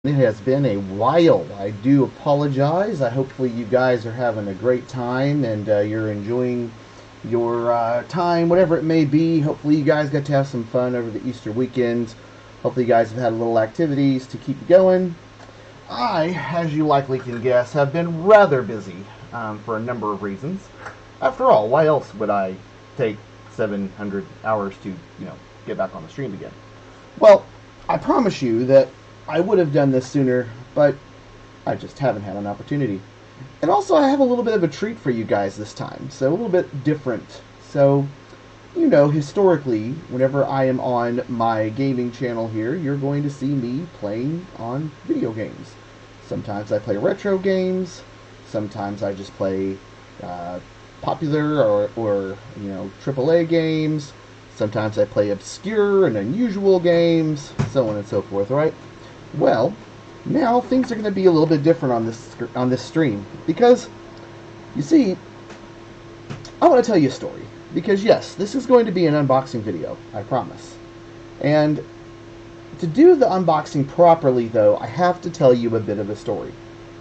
It has been a while. I do apologize. Hopefully you guys are having a great time and you're enjoying your time, whatever it may be. Hopefully you guys got to have some fun over the Easter weekend. Hopefully you guys have had little activities to keep you going. I, as you likely can guess, have been rather busy for a number of reasons. After all, why else would I take 700 hours to, get back on the stream again? Well, I promise you that I would have done this sooner, but I just haven't had an opportunity. And also, I have a little bit of a treat for you guys this time, so a little bit different. So, historically, whenever I am on my gaming channel here, you're going to see me playing on video games. Sometimes I play retro games, sometimes I just play popular or AAA games. Sometimes I play obscure and unusual games, so on and so forth, right? Well, now things are going to be a little bit different on this stream because you see, I want to tell you a story because yes, this is going to be an unboxing video, I promise. And to do the unboxing properly though, I have to tell you a bit of a story.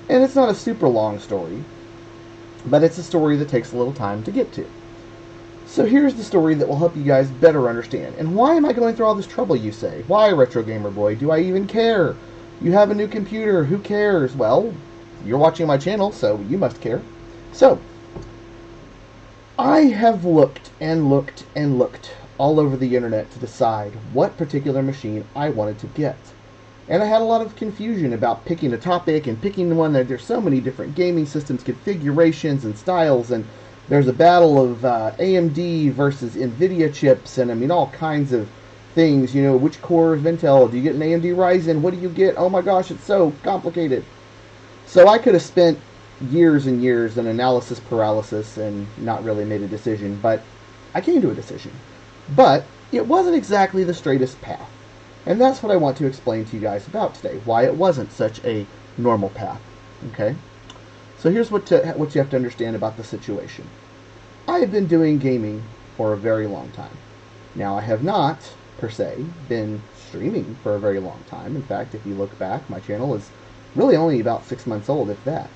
And it's not a super long story, but it's a story that takes a little time to get to. So here's the story that will help you guys better understand. And why am I going through all this trouble, you say? Why, Retro Gamer Boy? Do I even care? You have a new computer. Who cares? Well, you're watching my channel, so you must care. So, I have looked and looked and looked all over the internet to decide what particular machine I wanted to get. And I had a lot of confusion about picking a topic and picking the one that there's so many different gaming systems, configurations, and styles, and there's a battle of AMD versus NVIDIA chips, and I mean all kinds of things. Which core of Intel? Do you get an AMD Ryzen? What do you get? Oh my gosh, it's so complicated. So I could have spent years and years in analysis paralysis and not really made a decision, but I came to a decision. But it wasn't exactly the straightest path. And that's what I want to explain to you guys about today, why it wasn't such a normal path. Okay? So here's what you have to understand about the situation. I have been doing gaming for a very long time. Now, I have not, per se, been streaming for a very long time. In fact, if you look back, my channel is really only about 6 months old, if that.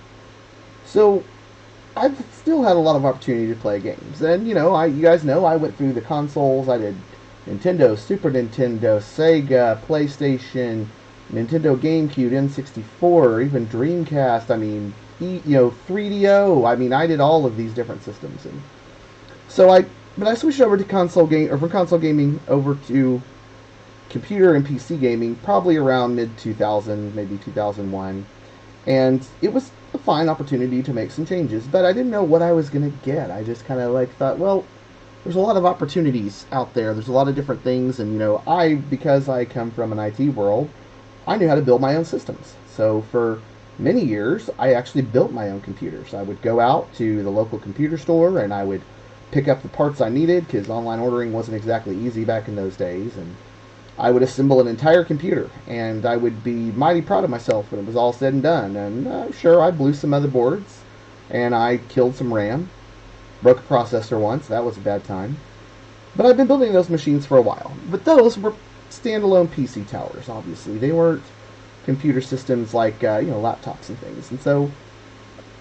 So, I've still had a lot of opportunity to play games. And, you guys know I went through the consoles. I did Nintendo, Super Nintendo, Sega, PlayStation, Nintendo GameCube, N64, even Dreamcast. I mean, 3DO. I mean, I did all of these different systems, and so I switched over to from console gaming over to computer and PC gaming, probably around mid 2000, maybe 2001, and it was a fine opportunity to make some changes, but I didn't know what I was gonna get. I just kind of thought, well, there's a lot of opportunities out there. There's a lot of different things, and because I come from an IT world, I knew how to build my own systems. So for many years, I actually built my own computers. I would go out to the local computer store and I would pick up the parts I needed because online ordering wasn't exactly easy back in those days. And I would assemble an entire computer and I would be mighty proud of myself when it was all said and done. And sure, I blew some motherboards and I killed some RAM. Broke a processor once. That was a bad time. But I've been building those machines for a while. But those were standalone PC towers, obviously. They weren't computer systems like laptops and things. And so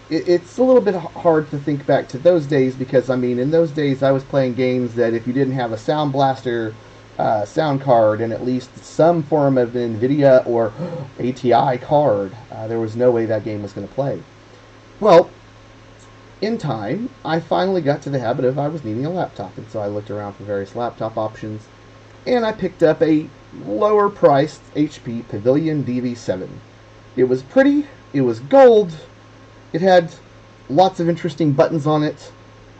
it's a little bit hard to think back to those days because, I mean, in those days I was playing games that if you didn't have a Sound Blaster sound card and at least some form of NVIDIA or ATI card, there was no way that game was going to play. Well, in time, I finally got to the habit of I was needing a laptop, and so I looked around for various laptop options, and I picked up a lower priced HP Pavilion DV7. It was pretty, it was gold, it had lots of interesting buttons on it,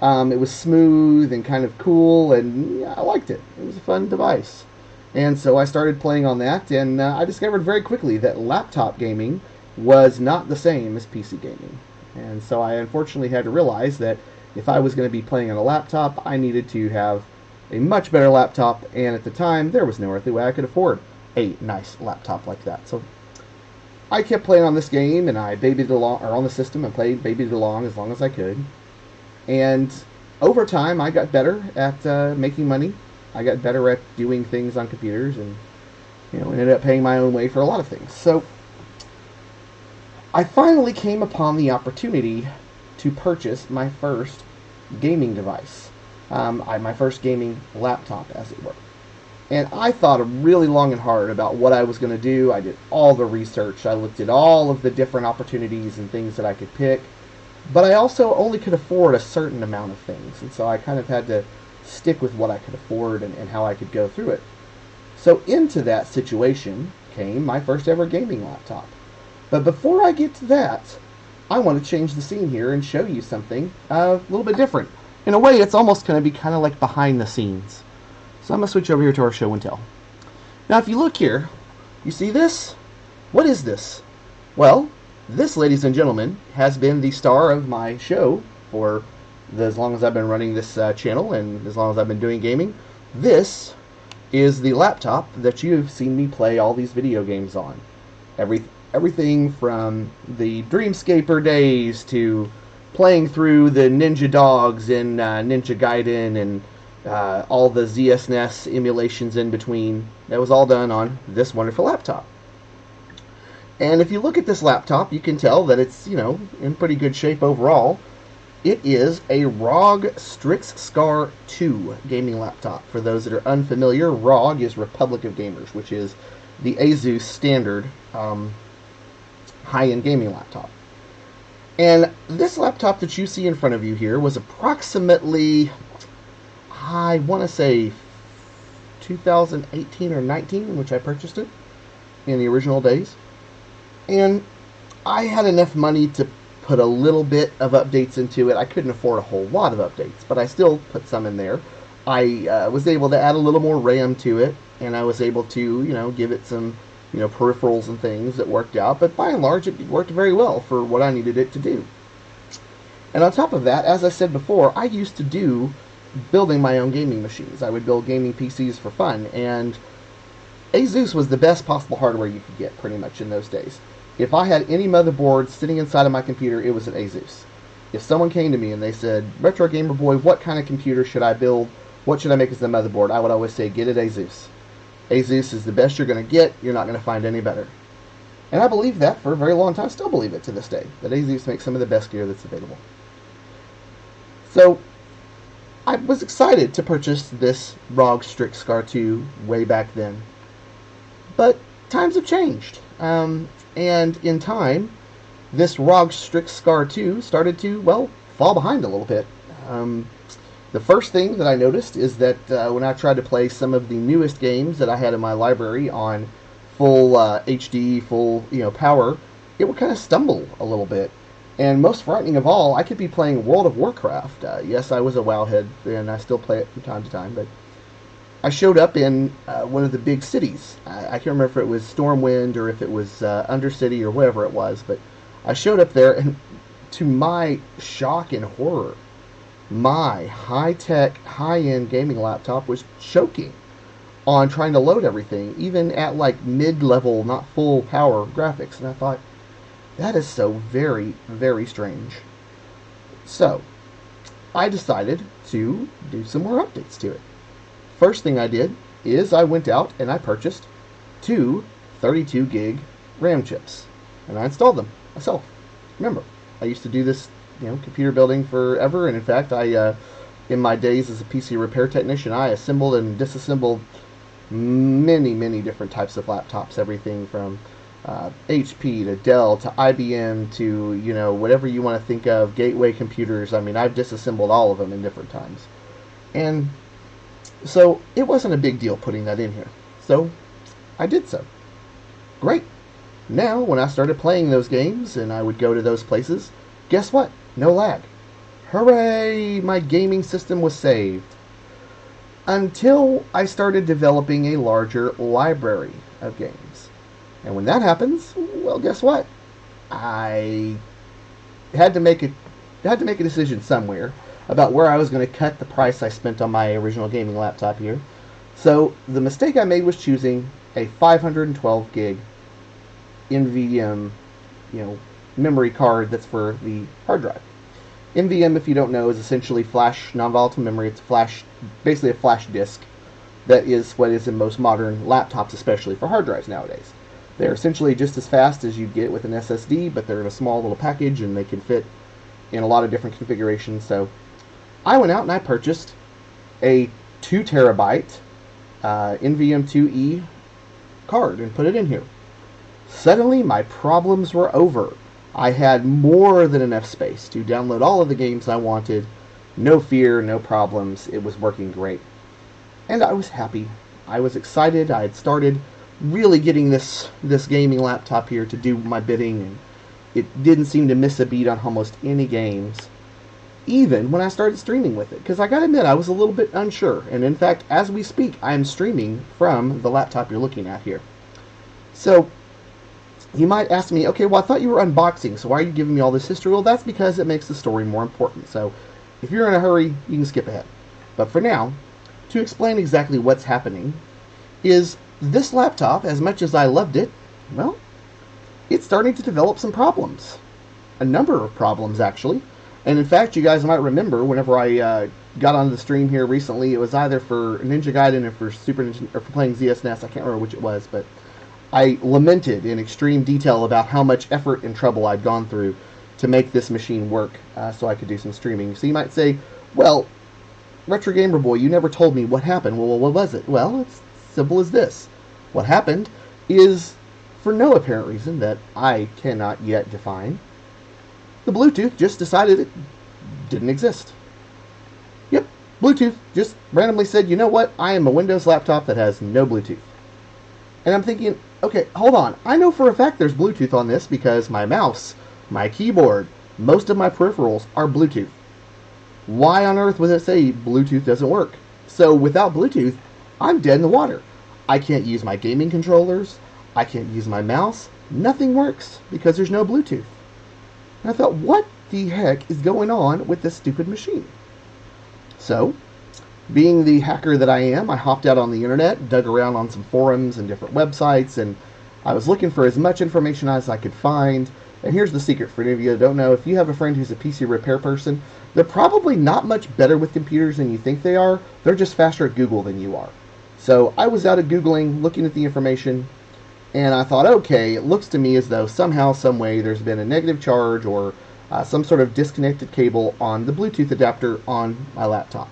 it was smooth and kind of cool, and yeah, I liked it. It was a fun device. And so I started playing on that, and I discovered very quickly that laptop gaming was not the same as PC gaming. And so I unfortunately had to realize that if I was going to be playing on a laptop, I needed to have a much better laptop, and at the time, there was no earthly way I could afford a nice laptop like that. So I kept playing on this game, and I babied it along, or on the system, and babied it along as I could. And over time, I got better at making money. I got better at doing things on computers, and ended up paying my own way for a lot of things. So I finally came upon the opportunity to purchase my first gaming device, my first gaming laptop, as it were. And I thought really long and hard about what I was going to do. I did all the research. I looked at all of the different opportunities and things that I could pick. But I also only could afford a certain amount of things. And so I kind of had to stick with what I could afford and how I could go through it. So into that situation came my first ever gaming laptop. But before I get to that, I want to change the scene here and show you something a little bit different. In a way, it's almost going to be kind of like behind the scenes. So I'm going to switch over here to our show and tell. Now, if you look here, you see this? What is this? Well, this, ladies and gentlemen, has been the star of my show for as long as I've been running this channel and as long as I've been doing gaming. This is the laptop that you've seen me play all these video games on. Everything from the Dreamscaper days to playing through the Ninja Dogs in Ninja Gaiden and all the ZSNES emulations in between. That was all done on this wonderful laptop. And if you look at this laptop, you can tell that it's, in pretty good shape overall. It is a ROG Strix Scar 2 gaming laptop. For those that are unfamiliar, ROG is Republic of Gamers, which is the Asus standard high-end gaming laptop. And this laptop that you see in front of you here was approximately, I want to say 2018 or 19 in which I purchased it in the original days. And I had enough money to put a little bit of updates into it. I couldn't afford a whole lot of updates, but I still put some in there. I was able to add a little more RAM to it, and I was able to, give it some, peripherals and things that worked out. But by and large, it worked very well for what I needed it to do. And on top of that, as I said before, I used to do building my own gaming machines. I would build gaming PCs for fun, and Asus was the best possible hardware you could get pretty much in those days. If I had any motherboard sitting inside of my computer, it was an Asus. If someone came to me and they said, Retro Gamer Boy, what kind of computer should I build? What should I make as the motherboard? I would always say, get it Asus. Asus is the best you're going to get. You're not going to find any better. And I believed that for a very long time. Still believe it to this day, that Asus makes some of the best gear that's available. So I was excited to purchase this ROG Strix Scar 2 way back then. But times have changed. And in time, this ROG Strix Scar 2 started to, fall behind a little bit. The first thing that I noticed is that when I tried to play some of the newest games that I had in my library on full HD, full power, it would kind of stumble a little bit. And most frightening of all, I could be playing World of Warcraft. Yes, I was a WoW head, and I still play it from time to time, but I showed up in one of the big cities. I can't remember if it was Stormwind or if it was Undercity or whatever it was, but I showed up there, and to my shock and horror, my high-tech, high-end gaming laptop was choking on trying to load everything, even at like mid-level, not full power graphics. And I thought, that is so very, very strange. So, I decided to do some more updates to it. First thing I did is I went out and I purchased two 32 gig RAM chips, and I installed them myself. Remember, I used to do this, computer building forever, and in fact, I, in my days as a PC repair technician, I assembled and disassembled many, many different types of laptops, everything from HP to Dell to IBM to, whatever you want to think of, gateway computers. I mean, I've disassembled all of them in different times. And so it wasn't a big deal putting that in here. So I did so. Great. Now, when I started playing those games and I would go to those places, guess what? No lag. Hooray! My gaming system was saved. Until I started developing a larger library of games. And when that happens, well, guess what? I had to make a decision somewhere about where I was going to cut the price I spent on my original gaming laptop here. So the mistake I made was choosing a 512 gig NVMe, memory card that's for the hard drive. NVMe, if you don't know, is essentially flash non-volatile memory. It's basically a flash disk that is what is in most modern laptops, especially for hard drives nowadays. They're essentially just as fast as you'd get with an SSD, but they're in a small little package and they can fit in a lot of different configurations. So I went out and I purchased a 2 terabyte NVM2E card and put it in here. Suddenly, my problems were over. I had more than enough space to download all of the games I wanted. No fear, no problems. It was working great. And I was happy. I was excited. I had started really getting this gaming laptop here to do my bidding, and it didn't seem to miss a beat on almost any games, even when I started streaming with it. Because I gotta admit, I was a little bit unsure. And in fact, as we speak, I am streaming from the laptop you're looking at here. So you might ask me, okay, well, I thought you were unboxing, so why are you giving me all this history? Well, that's because it makes the story more important. So if you're in a hurry, you can skip ahead. But for now, to explain exactly what's happening, is this laptop, as much as I loved it, well, it's starting to develop some problems. A number of problems, actually. And in fact, you guys might remember whenever I got on the stream here recently, it was either for Ninja Gaiden or for or for playing ZSNES. I can't remember which it was, but I lamented in extreme detail about how much effort and trouble I'd gone through to make this machine work so I could do some streaming. So you might say, well, Retro Gamer Boy, you never told me what happened. Well, what was it? Well, it's simple as this. What happened is, for no apparent reason that I cannot yet define, the Bluetooth just decided it didn't exist. Yep, Bluetooth just randomly said, you know what, I am a Windows laptop that has no Bluetooth. And I'm thinking, okay, hold on. I know for a fact there's Bluetooth on this because my mouse, my keyboard, most of my peripherals are Bluetooth. Why on earth would it say Bluetooth doesn't work? So without Bluetooth, I'm dead in the water. I can't use my gaming controllers. I can't use my mouse. Nothing works because there's no Bluetooth. And I thought, what the heck is going on with this stupid machine? So, being the hacker that I am, I hopped out on the internet, dug around on some forums and different websites, and I was looking for as much information as I could find. And here's the secret for any of you that don't know. If you have a friend who's a PC repair person, they're probably not much better with computers than you think they are. They're just faster at Google than you are. So I was out at Googling, looking at the information, and I thought, okay, it looks to me as though somehow, some way, there's been a negative charge or some sort of disconnected cable on the Bluetooth adapter on my laptop.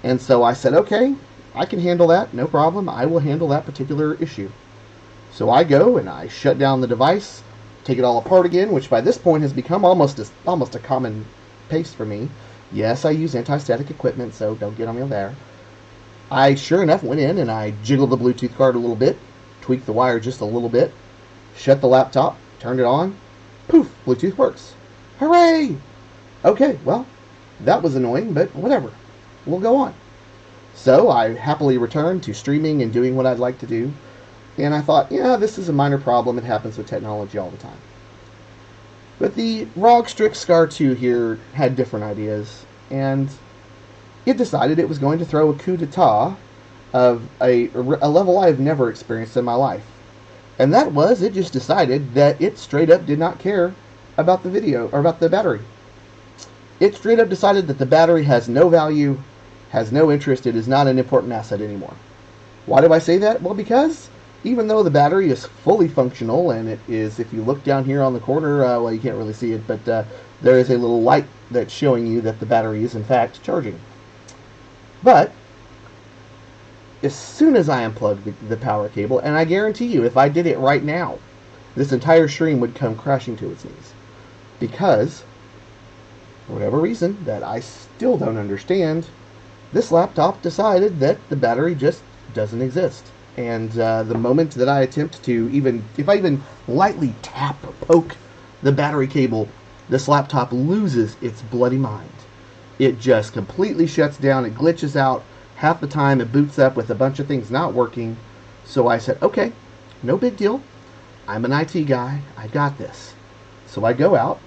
And so I said, okay, I can handle that, no problem. I will handle that particular issue. So I go and I shut down the device, take it all apart again, which by this point has become almost a common pace for me. Yes, I use anti-static equipment, so don't get on me there. I, sure enough, went in and I jiggled the Bluetooth card a little bit, tweaked the wire just a little bit, shut the laptop, turned it on, poof, Bluetooth works. Hooray! Okay, well, that was annoying, but whatever. We'll go on. So I happily returned to streaming and doing what I'd like to do. And I thought, yeah, this is a minor problem. It happens with technology all the time. But the ROG Strix Scar 2 here had different ideas. And it decided it was going to throw a coup d'etat of a level I've never experienced in my life. And that was, it just decided that it straight up did not care about the video, or about the battery. It straight up decided that the battery has no value, has no interest, it is not an important asset anymore. Why do I say that? Well, because even though the battery is fully functional, and it is, if you look down here on the corner, well, you can't really see it, but there is a little light that's showing you that the battery is in fact charging. But as soon as I unplug the power cable, and I guarantee you, if I did it right now, this entire stream would come crashing to its knees. Because, for whatever reason that I still don't understand, this laptop decided that the battery just doesn't exist. And the moment that I attempt to if I even lightly tap or poke the battery cable, this laptop loses its bloody mind. It just completely shuts down, it glitches out. Half the time it boots up with a bunch of things not working. So I said, okay, no big deal. I'm an IT guy, I got this. So I go out,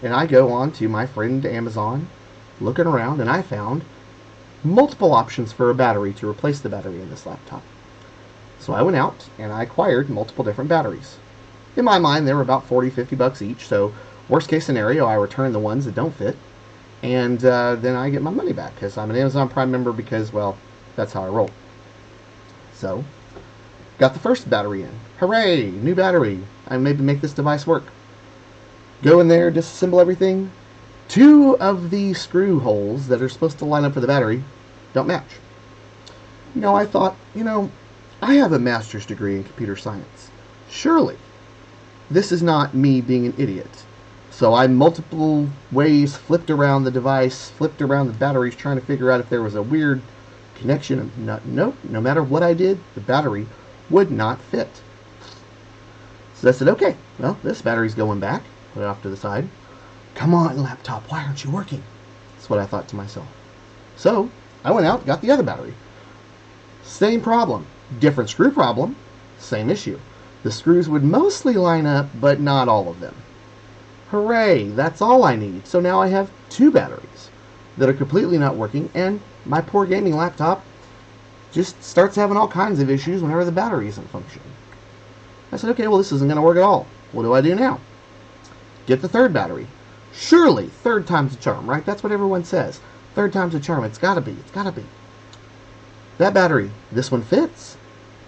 and I go on to my friend Amazon, looking around, and I found multiple options for a battery to replace the battery in this laptop. So I went out, and I acquired multiple different batteries. In my mind, they were about $40-50 each, so worst case scenario, I return the ones that don't fit, and then I get my money back, because I'm an Amazon Prime member, because, well, that's how I roll. So Got the first battery in. Hooray! New battery. I maybe make this device work. Go in there, disassemble everything. Two of the screw holes that are supposed to line up for the battery don't match. I thought, I have a master's degree in computer science. Surely, this is not me being an idiot. So I multiple ways flipped around the device, flipped around the batteries, trying to figure out if there was a weird connection. Nope, no matter what I did, the battery would not fit. So I said, okay, well, this battery's going back. Put it off to the side. Come on, laptop, why aren't you working? That's what I thought to myself. So I went out and got the other battery. Same problem. Different screw problem. Same issue. The screws would mostly line up, but not all of them. Hooray, that's all I need. So now I have two batteries that are completely not working, and my poor gaming laptop just starts having all kinds of issues whenever the battery isn't functioning. I said, okay, well, this isn't going to work at all. What do I do now? Get the third battery. Surely, third time's a charm, right? That's what everyone says. Third time's a charm. It's got to be. It's got to be. That battery, this one fits.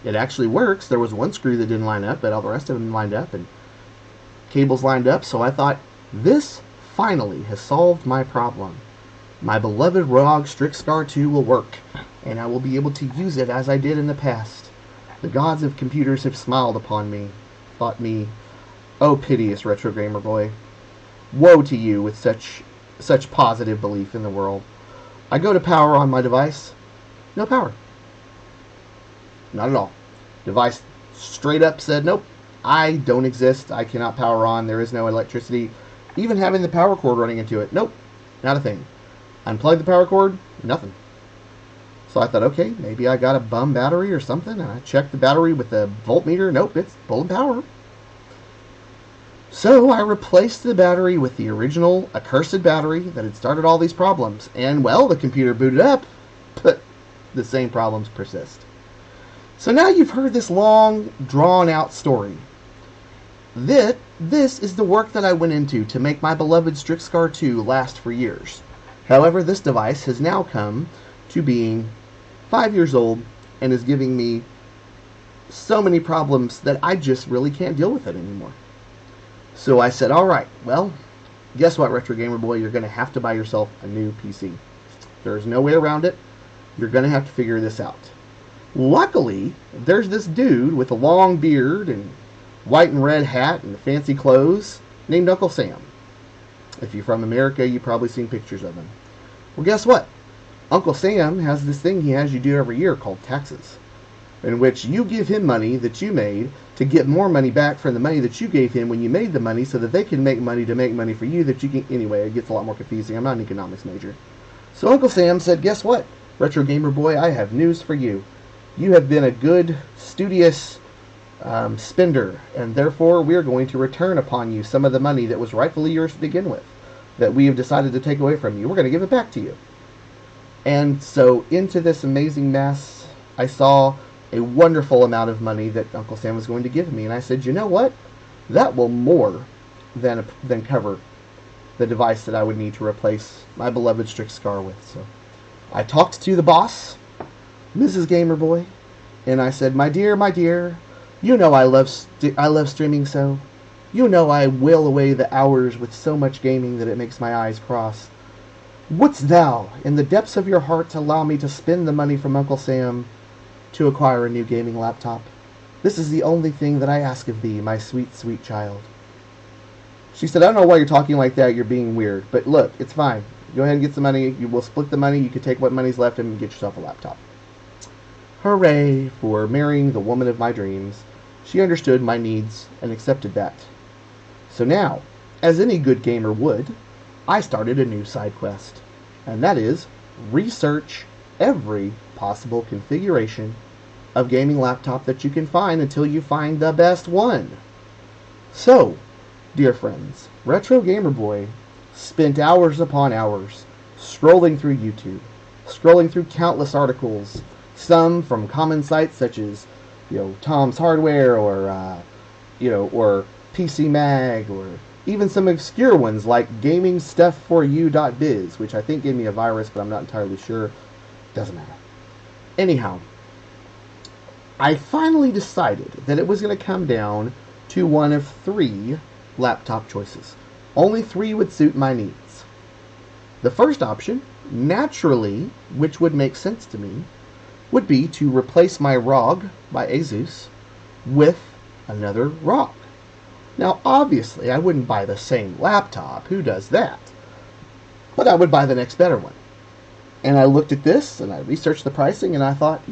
It actually works. There was one screw that didn't line up, but all the rest of them lined up, and cables lined up. So I thought, this finally has solved my problem. My beloved ROG Strix Scar 2 will work, and I will be able to use it as I did in the past. The gods of computers have smiled upon me, thought me, oh piteous retro gamer boy. Woe to you with such positive belief in the world. I go to power on my device. No power. Not at all. Device straight up said, nope, I don't exist. I cannot power on. There is no electricity. Even having the power cord running into it, nope, not a thing. Unplug the power cord, nothing. So I thought, okay, maybe I got a bum battery or something. And I checked the battery with the voltmeter. Nope, it's pulling power. So I replaced the battery with the original accursed battery that had started all these problems. And, well, the computer booted up, but the same problems persist. So now you've heard this long, drawn-out story. This is the work that I went into to make my beloved Strix Scar 2 last for years. However, this device has now come to being 5 years old and is giving me so many problems that I just really can't deal with it anymore. So I said, alright, well, guess what, Retro Gamer Boy? You're going to have to buy yourself a new PC. There's no way around it. You're going to have to figure this out. Luckily, there's this dude with a long beard and white and red hat and fancy clothes named Uncle Sam. If you're from America, you've probably seen pictures of him. Well, guess what? Uncle Sam has this thing he has you do every year called taxes, in which you give him money that you made to get more money back from the money that you gave him when you made the money, so that they can make money to make money for you that you can... Anyway, it gets a lot more confusing. I'm not an economics major. So Uncle Sam said, guess what, Retro Gamer Boy, I have news for you. You have been a good, studious spender, and therefore we are going to return upon you some of the money that was rightfully yours to begin with, that we have decided to take away from you. We're going to give it back to you. And so into this amazing mess, I saw a wonderful amount of money that Uncle Sam was going to give me, and I said, you know what? That will more than cover the device that I would need to replace my beloved Strix Scar with. So I talked to the boss, Mrs. Gamer Boy, and I said, my dear, you know I love streaming so. You know I will away the hours with so much gaming that it makes my eyes cross. Wouldst thou, in the depths of your heart, allow me to spend the money from Uncle Sam to acquire a new gaming laptop? This is the only thing that I ask of thee, my sweet, sweet child. She said, I don't know why you're talking like that, you're being weird, but look, it's fine. Go ahead and get some money, you will split the money, you can take what money's left and get yourself a laptop. Hooray for marrying the woman of my dreams. She understood my needs and accepted that. So now, as any good gamer would, I started a new side quest, and that is research every possible configuration of gaming laptop that you can find until you find the best one. So, dear friends, Retro Gamer Boy spent hours upon hours scrolling through YouTube, scrolling through countless articles, some from common sites such as, Tom's Hardware or PC Mag, or even some obscure ones like GamingStuffForYou.biz, which I think gave me a virus, but I'm not entirely sure. Doesn't matter. Anyhow, I finally decided that it was going to come down to one of three laptop choices. Only three would suit my needs. The first option, naturally, which would make sense to me, would be to replace my ROG by Asus with another ROG. Now, obviously, I wouldn't buy the same laptop. Who does that? But I would buy the next better one. And I looked at this, and I researched the pricing, and I thought,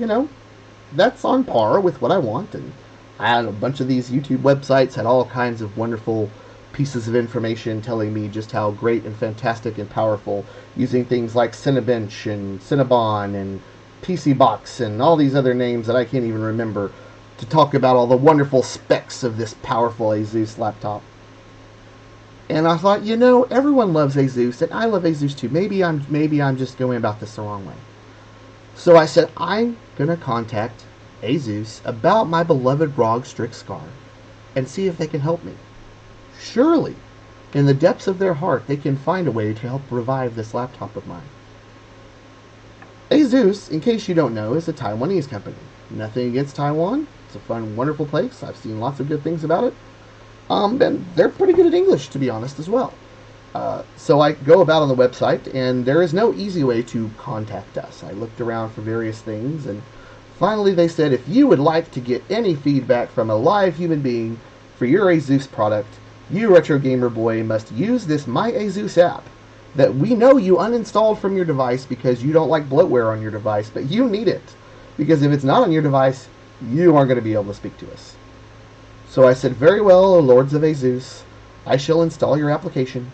that's on par with what I want. And I had a bunch of these YouTube websites, had all kinds of wonderful pieces of information telling me just how great and fantastic and powerful, using things like Cinebench and Cinnabon and PCBox and all these other names that I can't even remember, to talk about all the wonderful specs of this powerful Asus laptop. And I thought, everyone loves Asus, and I love Asus too. Maybe I'm just going about this the wrong way. So I said, I'm gonna contact Asus about my beloved ROG Strix Scar and see if they can help me. Surely, in the depths of their heart, they can find a way to help revive this laptop of mine. Asus, in case you don't know, is a Taiwanese company. Nothing against Taiwan. It's a fun, wonderful place. I've seen lots of good things about it. And they're pretty good at English, to be honest, as well. So I go about on the website, and there is no easy way to contact us. I looked around for various things, and finally they said, if you would like to get any feedback from a live human being for your Asus product, you Retro Gamer Boy must use this My Asus app that we know you uninstalled from your device because you don't like bloatware on your device, but you need it. Because if it's not on your device, you aren't going to be able to speak to us. So I said, very well, Lords of Asus, I shall install your application,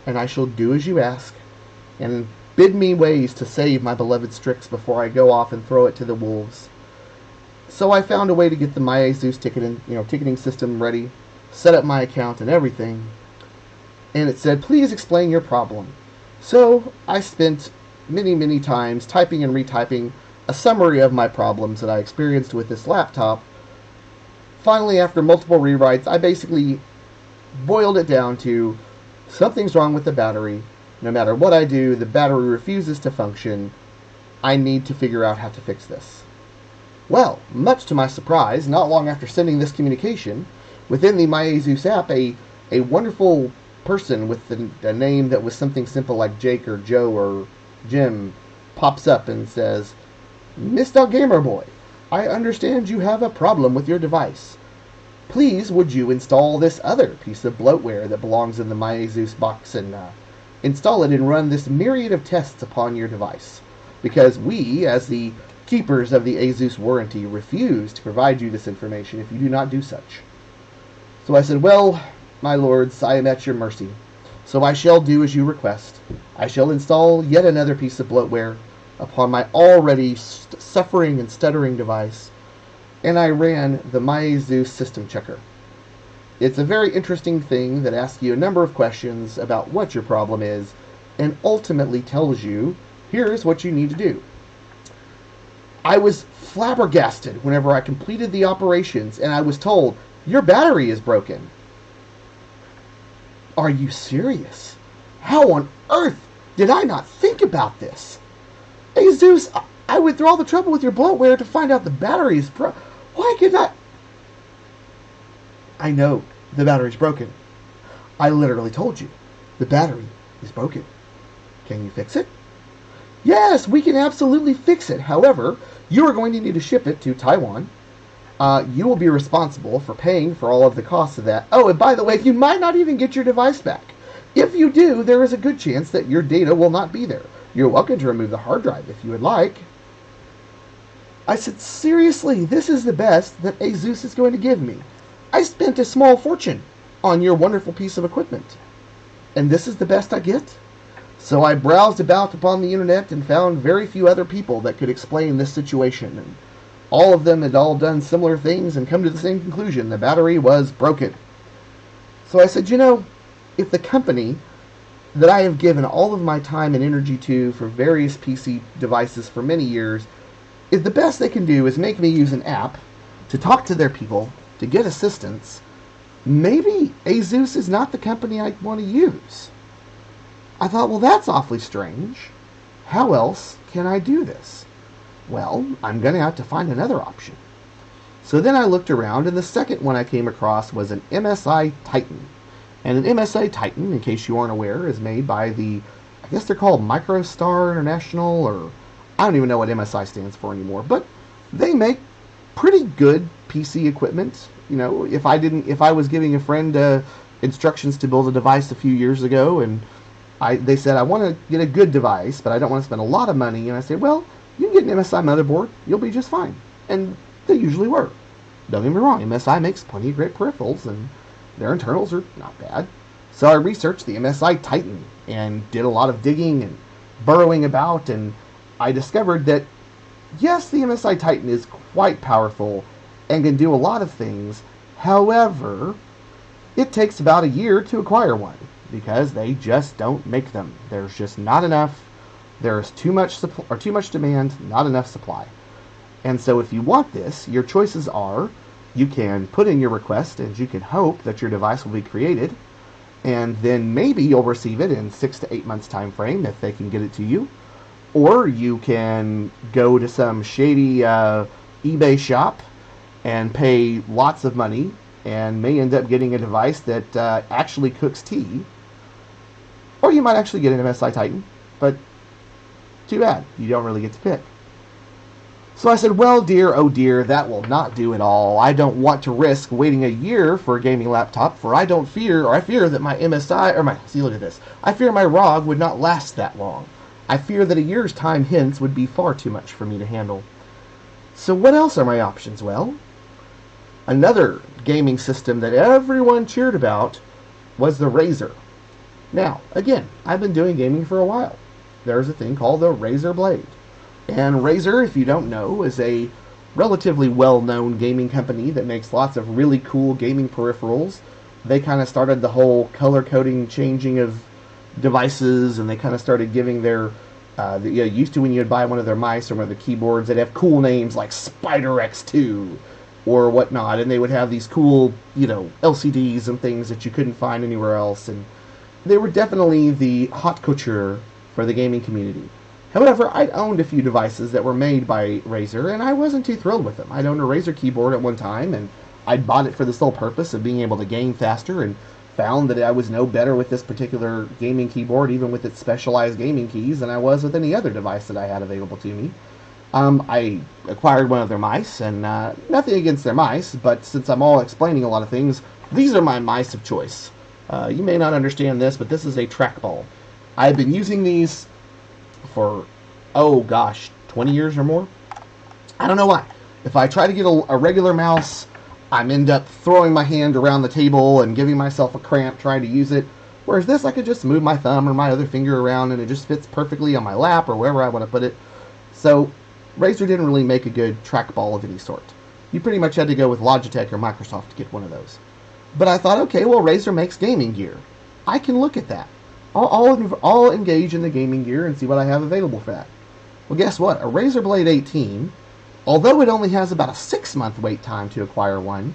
and I shall do as you ask, and bid me ways to save my beloved Strix before I go off and throw it to the wolves. So I found a way to get the My Asus ticketing system ready, set up my account and everything, and it said, please explain your problem. So I spent many times typing and retyping a summary of my problems that I experienced with this laptop. Finally, after multiple rewrites, I basically boiled it down to something's wrong with the battery. No matter what I do, the battery refuses to function. I need to figure out how to fix this. Well, much to my surprise, not long after sending this communication, within the My Asus app, a wonderful person with a name that was something simple like Jake or Joe or Jim pops up and says, Mr. Gamer Boy, I understand you have a problem with your device. Please would you install this other piece of bloatware that belongs in the My Asus box and install it and run this myriad of tests upon your device. Because we, as the keepers of the Asus warranty, refuse to provide you this information if you do not do such. So I said, well, my lords, I am at your mercy. So I shall do as you request. I shall install yet another piece of bloatware upon my already suffering and stuttering device, and I ran the My Asus system checker. It's a very interesting thing that asks you a number of questions about what your problem is, and ultimately tells you, here's what you need to do. I was flabbergasted whenever I completed the operations, and I was told, your battery is broken. Are you serious? How on earth did I not think about this? Asus, I went through all the trouble with your bloatware to find out the battery is broken. Why could I? I know the battery's broken. I literally told you the battery is broken. Can you fix it? Yes, we can absolutely fix it. However, you are going to need to ship it to Taiwan. You will be responsible for paying for all of the costs of that. Oh, and by the way, you might not even get your device back. If you do, there is a good chance that your data will not be there. You're welcome to remove the hard drive if you would like. I said, seriously, this is the best that Asus is going to give me. I spent a small fortune on your wonderful piece of equipment, and this is the best I get? So I browsed about upon the internet and found very few other people that could explain this situation, and all of them had all done similar things and come to the same conclusion. The battery was broken. So I said, if the company that I have given all of my time and energy to for various PC devices for many years, if the best they can do is make me use an app to talk to their people, to get assistance, maybe Asus is not the company I want to use. I thought, well, that's awfully strange. How else can I do this? Well, I'm going to have to find another option. So then I looked around, and the second one I came across was an MSI Titan. And an MSI Titan, in case you aren't aware, is made by I guess they're called MicroStar International, or I don't even know what MSI stands for anymore, but they make pretty good PC equipment. You know, if I was giving a friend instructions to build a device a few years ago, and they said, I want to get a good device, but I don't want to spend a lot of money, and I said, well, you can get an MSI motherboard, you'll be just fine. And they usually were. Don't get me wrong, MSI makes plenty of great peripherals, and their internals are not bad. So I researched the MSI Titan and did a lot of digging and burrowing about, and I discovered that, yes, the MSI Titan is quite powerful and can do a lot of things. However, it takes about a year to acquire one because they just don't make them. There's just not enough. There's too much demand, not enough supply. And so if you want this, your choices are, you can put in your request and you can hope that your device will be created, and then maybe you'll receive it in 6 to 8 months time frame if they can get it to you. Or you can go to some shady eBay shop and pay lots of money and may end up getting a device that actually cooks tea. Or you might actually get an MSI Titan, but too bad, you don't really get to pick. So I said, well, dear, oh dear, that will not do at all. I don't want to risk waiting a year for a gaming laptop, for I fear that my I fear my ROG would not last that long. I fear that a year's time hence would be far too much for me to handle. So what else are my options? Well, another gaming system that everyone cheered about was the Razer. Now, again, I've been doing gaming for a while. There's a thing called the Razer Blade. And Razer, if you don't know, is a relatively well-known gaming company that makes lots of really cool gaming peripherals. They kind of started the whole color coding changing of devices, and they kind of started giving their used to when you'd buy one of their mice or one of the keyboards, they'd have cool names like Spider X2 or whatnot, and they would have these cool, LCDs and things that you couldn't find anywhere else, and they were definitely the haute couture for the gaming community. However, I'd owned a few devices that were made by Razer, and I wasn't too thrilled with them. I'd owned a Razer keyboard at one time, and I'd bought it for the sole purpose of being able to game faster, and found that I was no better with this particular gaming keyboard, even with its specialized gaming keys, than I was with any other device that I had available to me. I acquired one of their mice, and nothing against their mice, but since I'm all explaining a lot of things, these are my mice of choice. You may not understand this, but this is a trackball. I've been using these for, 20 years or more. I don't know why. If I try to get a regular mouse, I end up throwing my hand around the table and giving myself a cramp trying to use it. Whereas this, I could just move my thumb or my other finger around and it just fits perfectly on my lap or wherever I want to put it. So Razer didn't really make a good trackball of any sort. You pretty much had to go with Logitech or Microsoft to get one of those. But I thought, okay, well, Razer makes gaming gear. I can look at that. I'll engage in the gaming gear and see what I have available for that. Well, guess what? A Razer Blade 18, although it only has about a 6-month wait time to acquire one,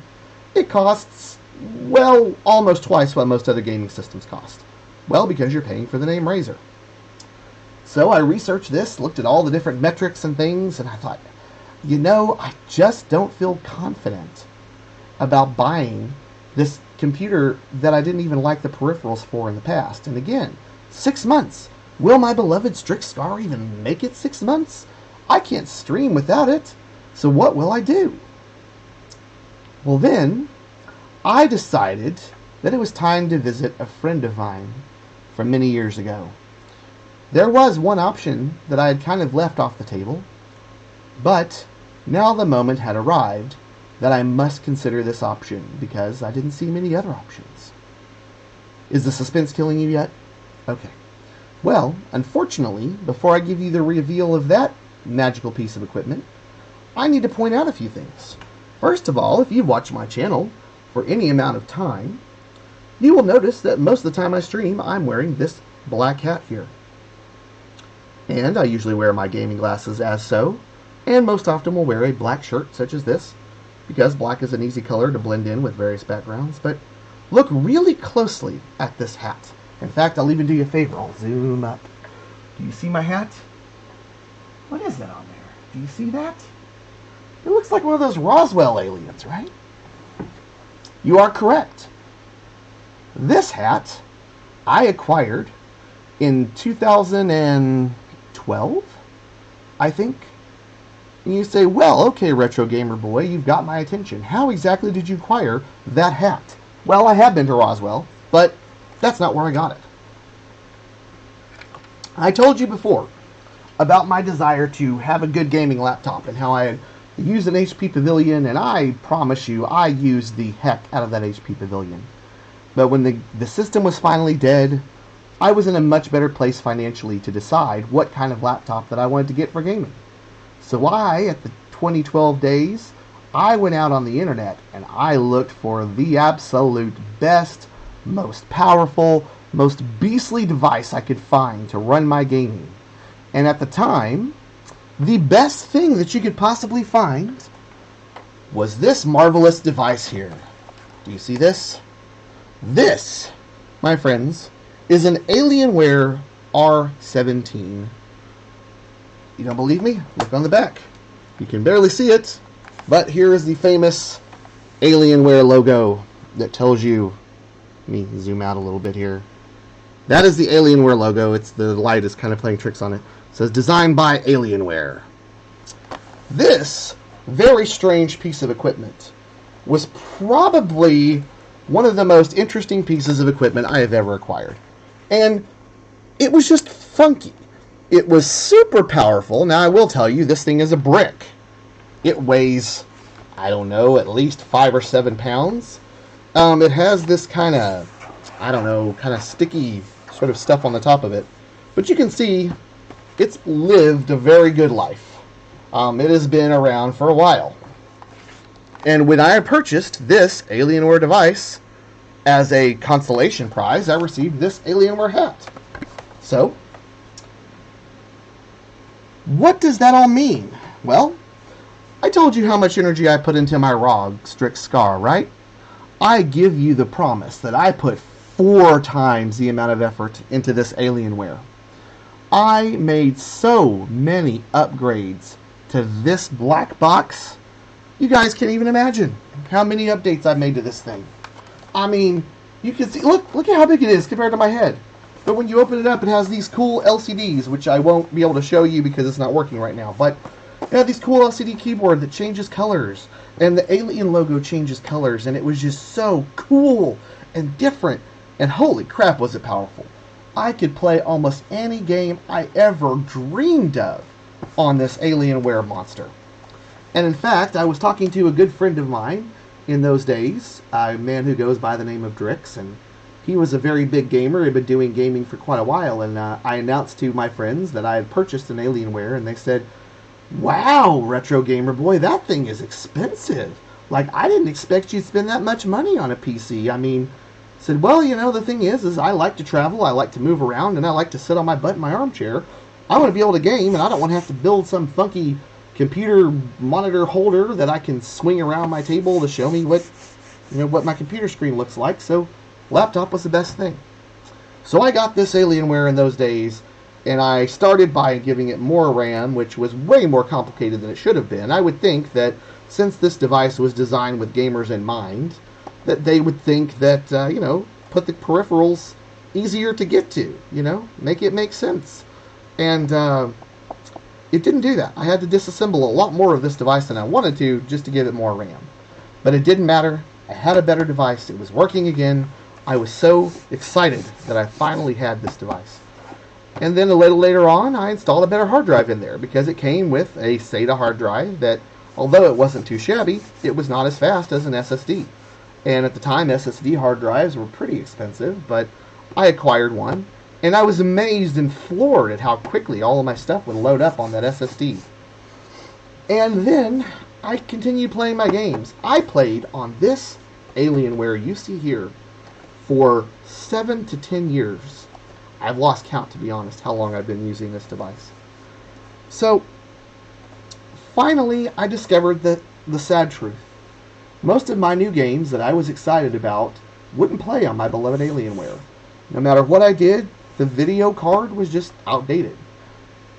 it costs, well, almost twice what most other gaming systems cost. Well, because you're paying for the name Razer. So I researched this, looked at all the different metrics and things, and I thought, I just don't feel confident about buying this computer that I didn't even like the peripherals for in the past. And again, 6 months. Will my beloved Strix Scar even make it 6 months? I can't stream without it. So what will I do? Well then, I decided that it was time to visit a friend of mine from many years ago. There was one option that I had kind of left off the table, but now the moment had arrived that I must consider this option because I didn't see many other options. Is the suspense killing you yet? Okay. Well, unfortunately, before I give you the reveal of that magical piece of equipment, I need to point out a few things. First of all, if you've watched my channel for any amount of time, you will notice that most of the time I stream, I'm wearing this black hat here. And I usually wear my gaming glasses as so, and most often will wear a black shirt such as this, because black is an easy color to blend in with various backgrounds. But look really closely at this hat. In fact, I'll even do you a favor. I'll zoom up. Do you see my hat? What is that on there? Do you see that? It looks like one of those Roswell aliens, right? You are correct. This hat I acquired in 2012, I think. And you say, well, okay, Retro Gamer Boy, you've got my attention. How exactly did you acquire that hat? Well, I have been to Roswell, but that's not where I got it. I told you before about my desire to have a good gaming laptop and how I had used an HP Pavilion, and I promise you, I used the heck out of that HP Pavilion. But when the system was finally dead, I was in a much better place financially to decide what kind of laptop that I wanted to get for gaming. So at the 2012 days, I went out on the internet and I looked for the absolute best, most powerful, most beastly device I could find to run my gaming. And at the time, the best thing that you could possibly find was this marvelous device here. Do you see this? This, my friends, is an Alienware R17. You don't believe me? Look on the back. You can barely see it, but here is the famous Alienware logo that tells you. Let me zoom out a little bit here. That is the Alienware logo. The light is kind of playing tricks on it. It says designed by Alienware. This very strange piece of equipment was probably one of the most interesting pieces of equipment I have ever acquired. And it was just funky. It was super powerful. Now, I will tell you, this thing is a brick. It weighs, I don't know, at least 5 or 7 pounds. It has this kind of sticky sort of stuff on the top of it. But you can see it's lived a very good life. It has been around for a while. And when I purchased this Alienware device as a consolation prize, I received this Alienware hat. So, what does that all mean? Well, I told you how much energy I put into my ROG Strix Scar, right? I give you the promise that I put 4 times the amount of effort into this Alienware. I made so many upgrades to this black box. You guys can't even imagine how many updates I've made to this thing. I mean, you can see, look at how big it is compared to my head. But when you open it up, it has these cool LCDs, which I won't be able to show you because it's not working right now. But it had this cool LCD keyboard that changes colors, and the Alien logo changes colors, and it was just so cool and different. And holy crap, was it powerful. I could play almost any game I ever dreamed of on this Alienware monster. And in fact, I was talking to a good friend of mine in those days, a man who goes by the name of Drix, and he was a very big gamer. He'd been doing gaming for quite a while, and I announced to my friends that I had purchased an Alienware, and they said, wow, Retro Gamer Boy, that thing is expensive. Like, I didn't expect you to spend that much money on a PC. I mean, I said, well, you know, the thing is I like to travel, I like to move around, and I like to sit on my butt in my armchair. I want to be able to game, and I don't want to have to build some funky computer monitor holder that I can swing around my table to show me what my computer screen looks like. So laptop was the best thing. So I got this Alienware in those days, and I started by giving it more RAM, which was way more complicated than it should have been. I would think that since this device was designed with gamers in mind, that they would think that, put the peripherals easier to get to, make it make sense. And it didn't do that. I had to disassemble a lot more of this device than I wanted to just to give it more RAM. But it didn't matter. I had a better device. It was working again. I was so excited that I finally had this device. And then a little later on, I installed a better hard drive in there because it came with a SATA hard drive that, although it wasn't too shabby, it was not as fast as an SSD. And at the time, SSD hard drives were pretty expensive, but I acquired one. And I was amazed and floored at how quickly all of my stuff would load up on that SSD. And then I continued playing my games. I played on this Alienware you see here for 7 to 10 years. I've lost count, to be honest, how long I've been using this device. So, finally, I discovered the sad truth. Most of my new games that I was excited about wouldn't play on my beloved Alienware. No matter what I did, the video card was just outdated.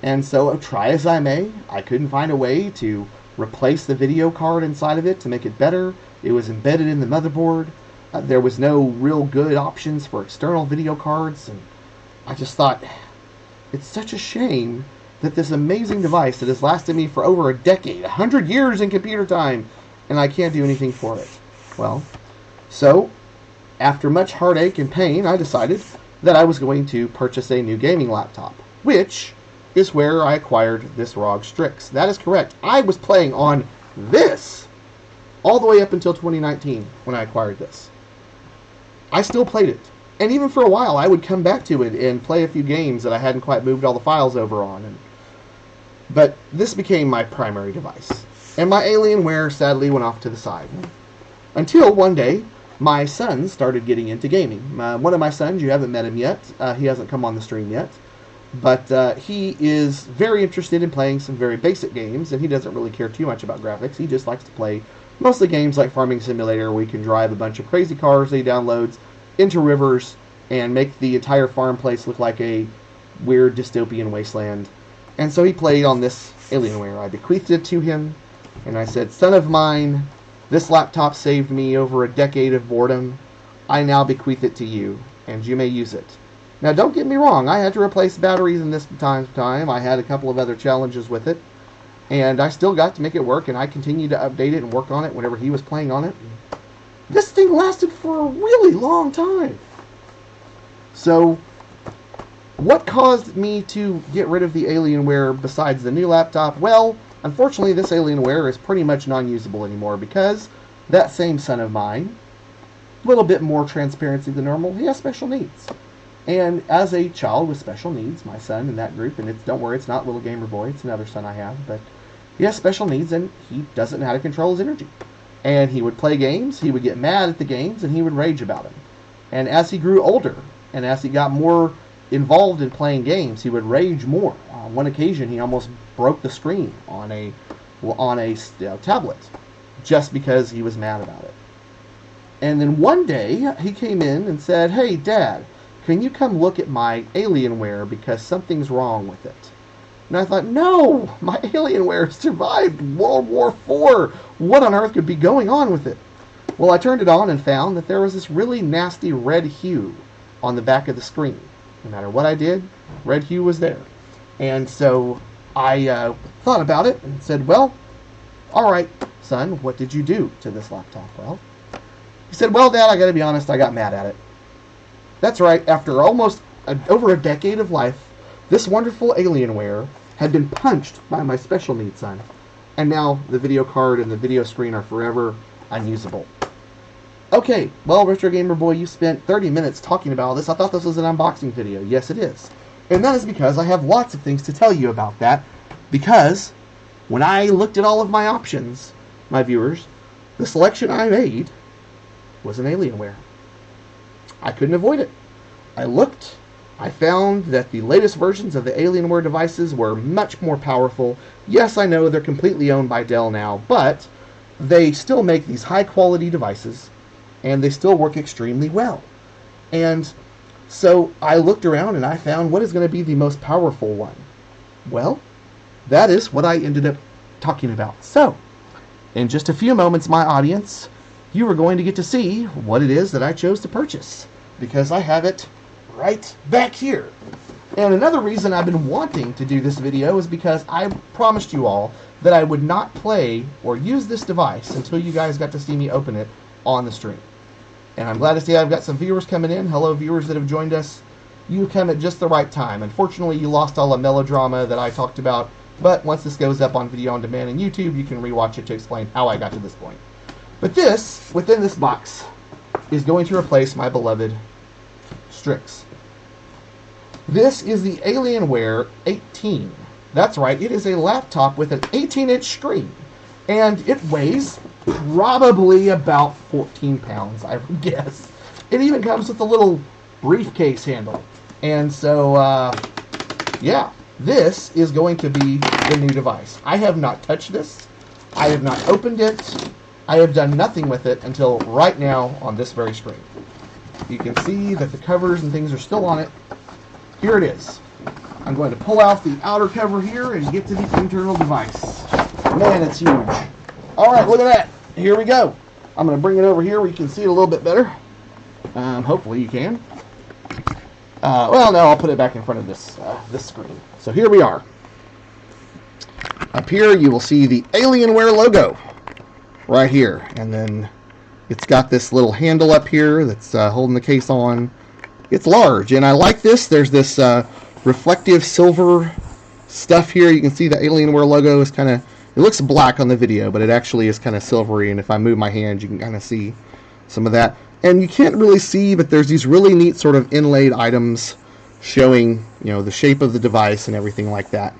And so, try as I may, I couldn't find a way to replace the video card inside of it to make it better. It was embedded in the motherboard. There was no real good options for external video cards, and I just thought, it's such a shame that this amazing device that has lasted me for over a decade, 100 years in computer time, and I can't do anything for it. Well, so after much heartache and pain, I decided that I was going to purchase a new gaming laptop, which is where I acquired this ROG Strix. That is correct. I was playing on this all the way up until 2019 when I acquired this. I still played it. And even for a while, I would come back to it and play a few games that I hadn't quite moved all the files over on. But this became my primary device. And my Alienware sadly went off to the side. Until one day, my son started getting into gaming. One of my sons, you haven't met him yet. He hasn't come on the stream yet. But he is very interested in playing some very basic games, and he doesn't really care too much about graphics. He just likes to play mostly games like Farming Simulator, where you can drive a bunch of crazy cars that he downloads into rivers and make the entire farm place look like a weird dystopian wasteland. And so he played on this Alienware. I bequeathed it to him, and I said, son of mine, this laptop saved me over a decade of boredom. I now bequeath it to you, and you may use it. Now, don't get me wrong, I had to replace batteries in this time. I had a couple of other challenges with it, and I still got to make it work, and I continued to update it and work on it whenever he was playing on it. This thing lasted for a really long time. So, what caused me to get rid of the Alienware besides the new laptop? Well, unfortunately, this Alienware is pretty much non-usable anymore because that same son of mine, a little bit more transparency than normal, he has special needs. And as a child with special needs, my son in that group, and don't worry, it's not Little Gamer Boy, it's another son I have, but he has special needs and he doesn't know how to control his energy. And he would play games, he would get mad at the games, and he would rage about them. And as he grew older, and as he got more involved in playing games, he would rage more. On one occasion, he almost broke the screen on a tablet, just because he was mad about it. And then one day, he came in and said, hey, Dad, can you come look at my Alienware because something's wrong with it? And I thought, no, my Alienware survived World War IV. What on earth could be going on with it? Well, I turned it on and found that there was this really nasty red hue on the back of the screen. No matter what I did, red hue was there. And so I thought about it and said, well, all right, son, what did you do to this laptop? Well, he said, well, Dad, I got to be honest, I got mad at it. That's right, after almost over a decade of life, this wonderful Alienware had been punched by my special needs son. And now the video card and the video screen are forever unusable. Okay, well, Retro Gamer Boy, you spent 30 minutes talking about all this. I thought this was an unboxing video. Yes, it is. And that is because I have lots of things to tell you about that. Because when I looked at all of my options, my viewers, the selection I made was an Alienware. I couldn't avoid it. I looked. I found that the latest versions of the Alienware devices were much more powerful. Yes, I know they're completely owned by Dell now, but they still make these high-quality devices, and they still work extremely well. And so I looked around and I found what is going to be the most powerful one. Well, that is what I ended up talking about. So, in just a few moments, my audience, you are going to get to see what it is that I chose to purchase, because I have it right back here. And another reason I've been wanting to do this video is because I promised you all that I would not play or use this device until you guys got to see me open it on the stream. And I'm glad to see I've got some viewers coming in. Hello, viewers that have joined us. You come at just the right time. Unfortunately, you lost all the melodrama that I talked about, but once this goes up on video on demand on YouTube, you can rewatch it to explain how I got to this point. But this, within this box, is going to replace my beloved Strix. This is the Alienware 18. That's right, it is a laptop with an 18-inch screen. And it weighs probably about 14 pounds, I would guess. It even comes with a little briefcase handle. And so, yeah, this is going to be the new device. I have not touched this. I have not opened it. I have done nothing with it until right now on this very screen. You can see that the covers and things are still on it. Here it is. I'm going to pull out the outer cover here and get to the internal device. Man, it's huge. All right, look at that. Here we go. I'm going to bring it over here where you can see it a little bit better. Hopefully you can. Well, no, I'll put it back in front of this screen. So here we are. Up here, you will see the Alienware logo right here. And then it's got this little handle up here that's holding the case on. It's large, and I like this. There's this reflective silver stuff here. You can see the Alienware logo is kind of, it looks black on the video, but it actually is kind of silvery, and if I move my hand, you can kind of see some of that. And you can't really see, but there's these really neat sort of inlaid items showing, you know, the shape of the device and everything like that.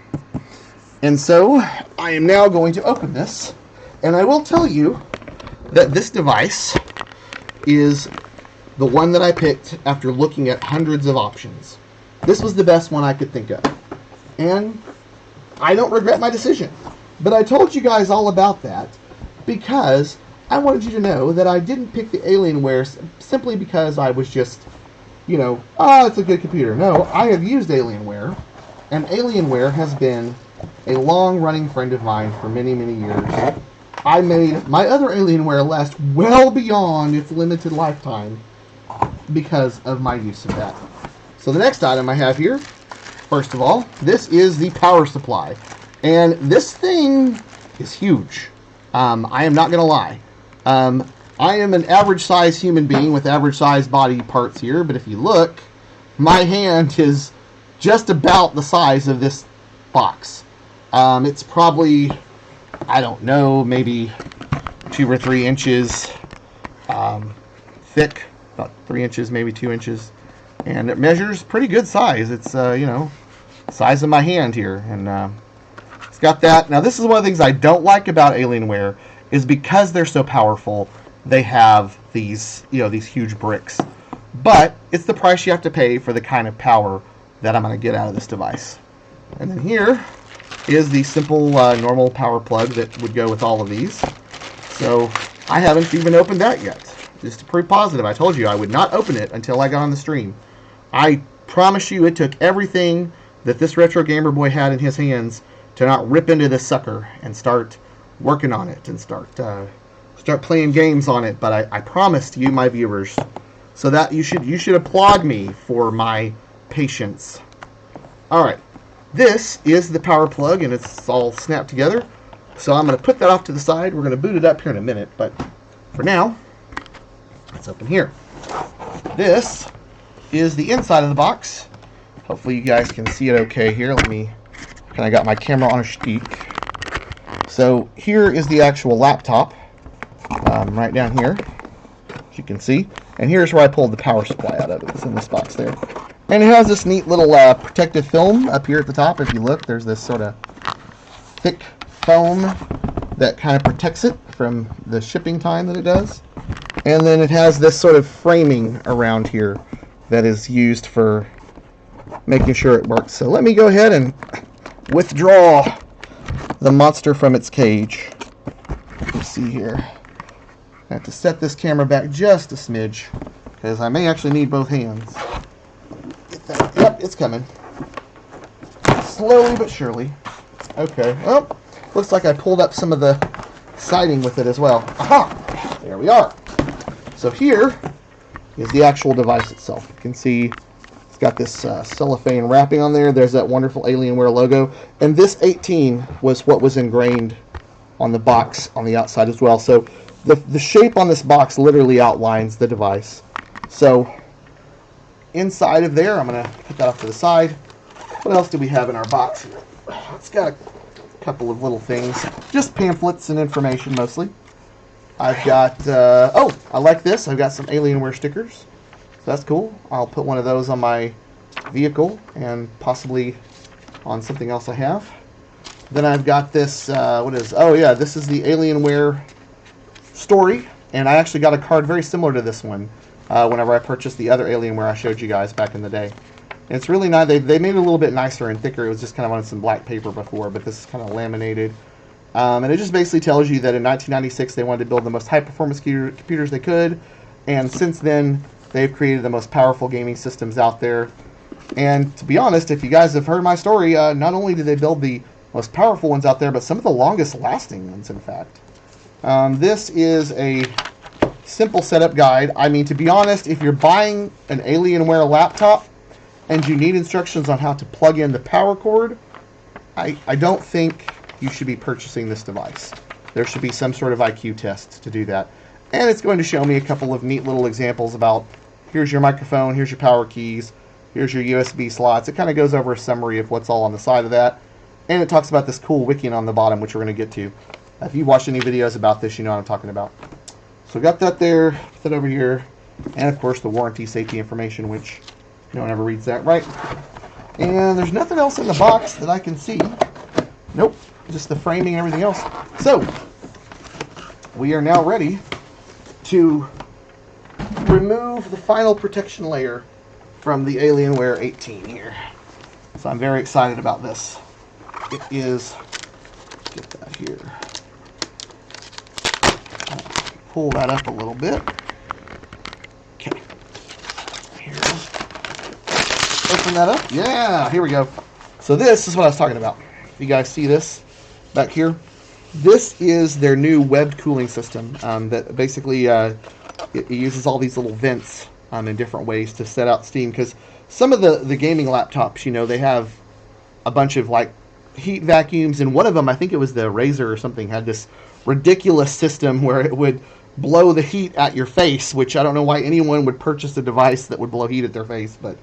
And so I am now going to open this, and I will tell you that this device is the one that I picked after looking at hundreds of options. This was the best one I could think of, and I don't regret my decision. But I told you guys all about that because I wanted you to know that I didn't pick the Alienware simply because I was just, you know, oh, it's a good computer. No, I have used Alienware, and Alienware has been a long-running friend of mine for many, many years. I made my other Alienware last well beyond its limited lifetime because of my use of that. So the next item I have here, first of all, this is the power supply. And this thing is huge. I am not going to lie. I am an average-sized human being with average-sized body parts here, but if you look, my hand is just about the size of this box. It's probably, I don't know, maybe 2 or 3 inches thick, about 3 inches, maybe 2 inches, and it measures pretty good size. It's, you know, size of my hand here, and it's got that. Now, this is one of the things I don't like about Alienware is because they're so powerful, they have these, you know, these huge bricks. But it's the price you have to pay for the kind of power that I'm going to get out of this device. And then here is the simple normal power plug that would go with all of these. So I haven't even opened that yet. Just to prove positive, I told you I would not open it until I got on the stream. I promise you it took everything that this Retro Gamer Boy had in his hands to not rip into this sucker and start working on it and start playing games on it. But I promised you, my viewers, so that you should applaud me for my patience. All right, this is the power plug, and it's all snapped together. So I'm going to put that off to the side. We're going to boot it up here in a minute, but for now, let's open here. This is the inside of the box. Hopefully you guys can see it okay here. Let me, I got my camera on a stick. So here is the actual laptop, right down here, as you can see. And here's where I pulled the power supply out of it. It's in this box there. And it has this neat little protective film up here at the top. If you look, there's this sort of thick foam that kind of protects it from the shipping time that it does. And then it has this sort of framing around here that is used for making sure it works. So let me go ahead and withdraw the monster from its cage. Let's see here. I have to set this camera back just a smidge because I may actually need both hands. Get that. Yep, it's coming. Slowly but surely. Okay. Oh, looks like I pulled up some of the siding with it as well. Aha! There we are. So here is the actual device itself. You can see it's got this cellophane wrapping on there. There's that wonderful Alienware logo. And this 18 was what was ingrained on the box on the outside as well. So the shape on this box literally outlines the device. So inside of there, I'm going to put that off to the side. What else do we have in our box here? It's got a couple of little things. Just pamphlets and information mostly. I've got, oh, I like this. I've got some Alienware stickers. So that's cool. I'll put one of those on my vehicle and possibly on something else I have. Then I've got this, oh yeah, this is the Alienware story. And I actually got a card very similar to this one whenever I purchased the other Alienware I showed you guys back in the day. And it's really nice. They made it a little bit nicer and thicker. It was just kind of on some black paper before, but this is kind of laminated. And it just basically tells you that in 1996 they wanted to build the most high-performance computers they could, and since then they've created the most powerful gaming systems out there. And to be honest, if you guys have heard my story, not only did they build the most powerful ones out there, but some of the longest lasting ones, in fact. This is a simple setup guide. I mean, to be honest, if you're buying an Alienware laptop and you need instructions on how to plug in the power cord, I don't think you should be purchasing this device. There should be some sort of IQ test to do that. And it's going to show me a couple of neat little examples about, here's your microphone, here's your power keys, here's your USB slots. It kind of goes over a summary of what's all on the side of that. And it talks about this cool wicking on the bottom, which we're going to get to. If you've watched any videos about this, you know what I'm talking about. So we got that there, put that over here. And of course the warranty safety information, which no one ever reads that, right? And there's nothing else in the box that I can see. Nope, just the framing and everything else. So, we are now ready to remove the final protection layer from the Alienware 18 here. So I'm very excited about this. It is, get that here. Pull that up a little bit. Okay. Here. Open that up. Yeah, here we go. So this is what I was talking about. You guys see this back here? This is their new webbed cooling system that basically it uses all these little vents in different ways to set out steam, because some of the gaming laptops, you know, they have a bunch of like heat vacuums, and one of them, I think it was the Razer or something, had this ridiculous system where it would blow the heat at your face, which I don't know why anyone would purchase a device that would blow heat at their face, but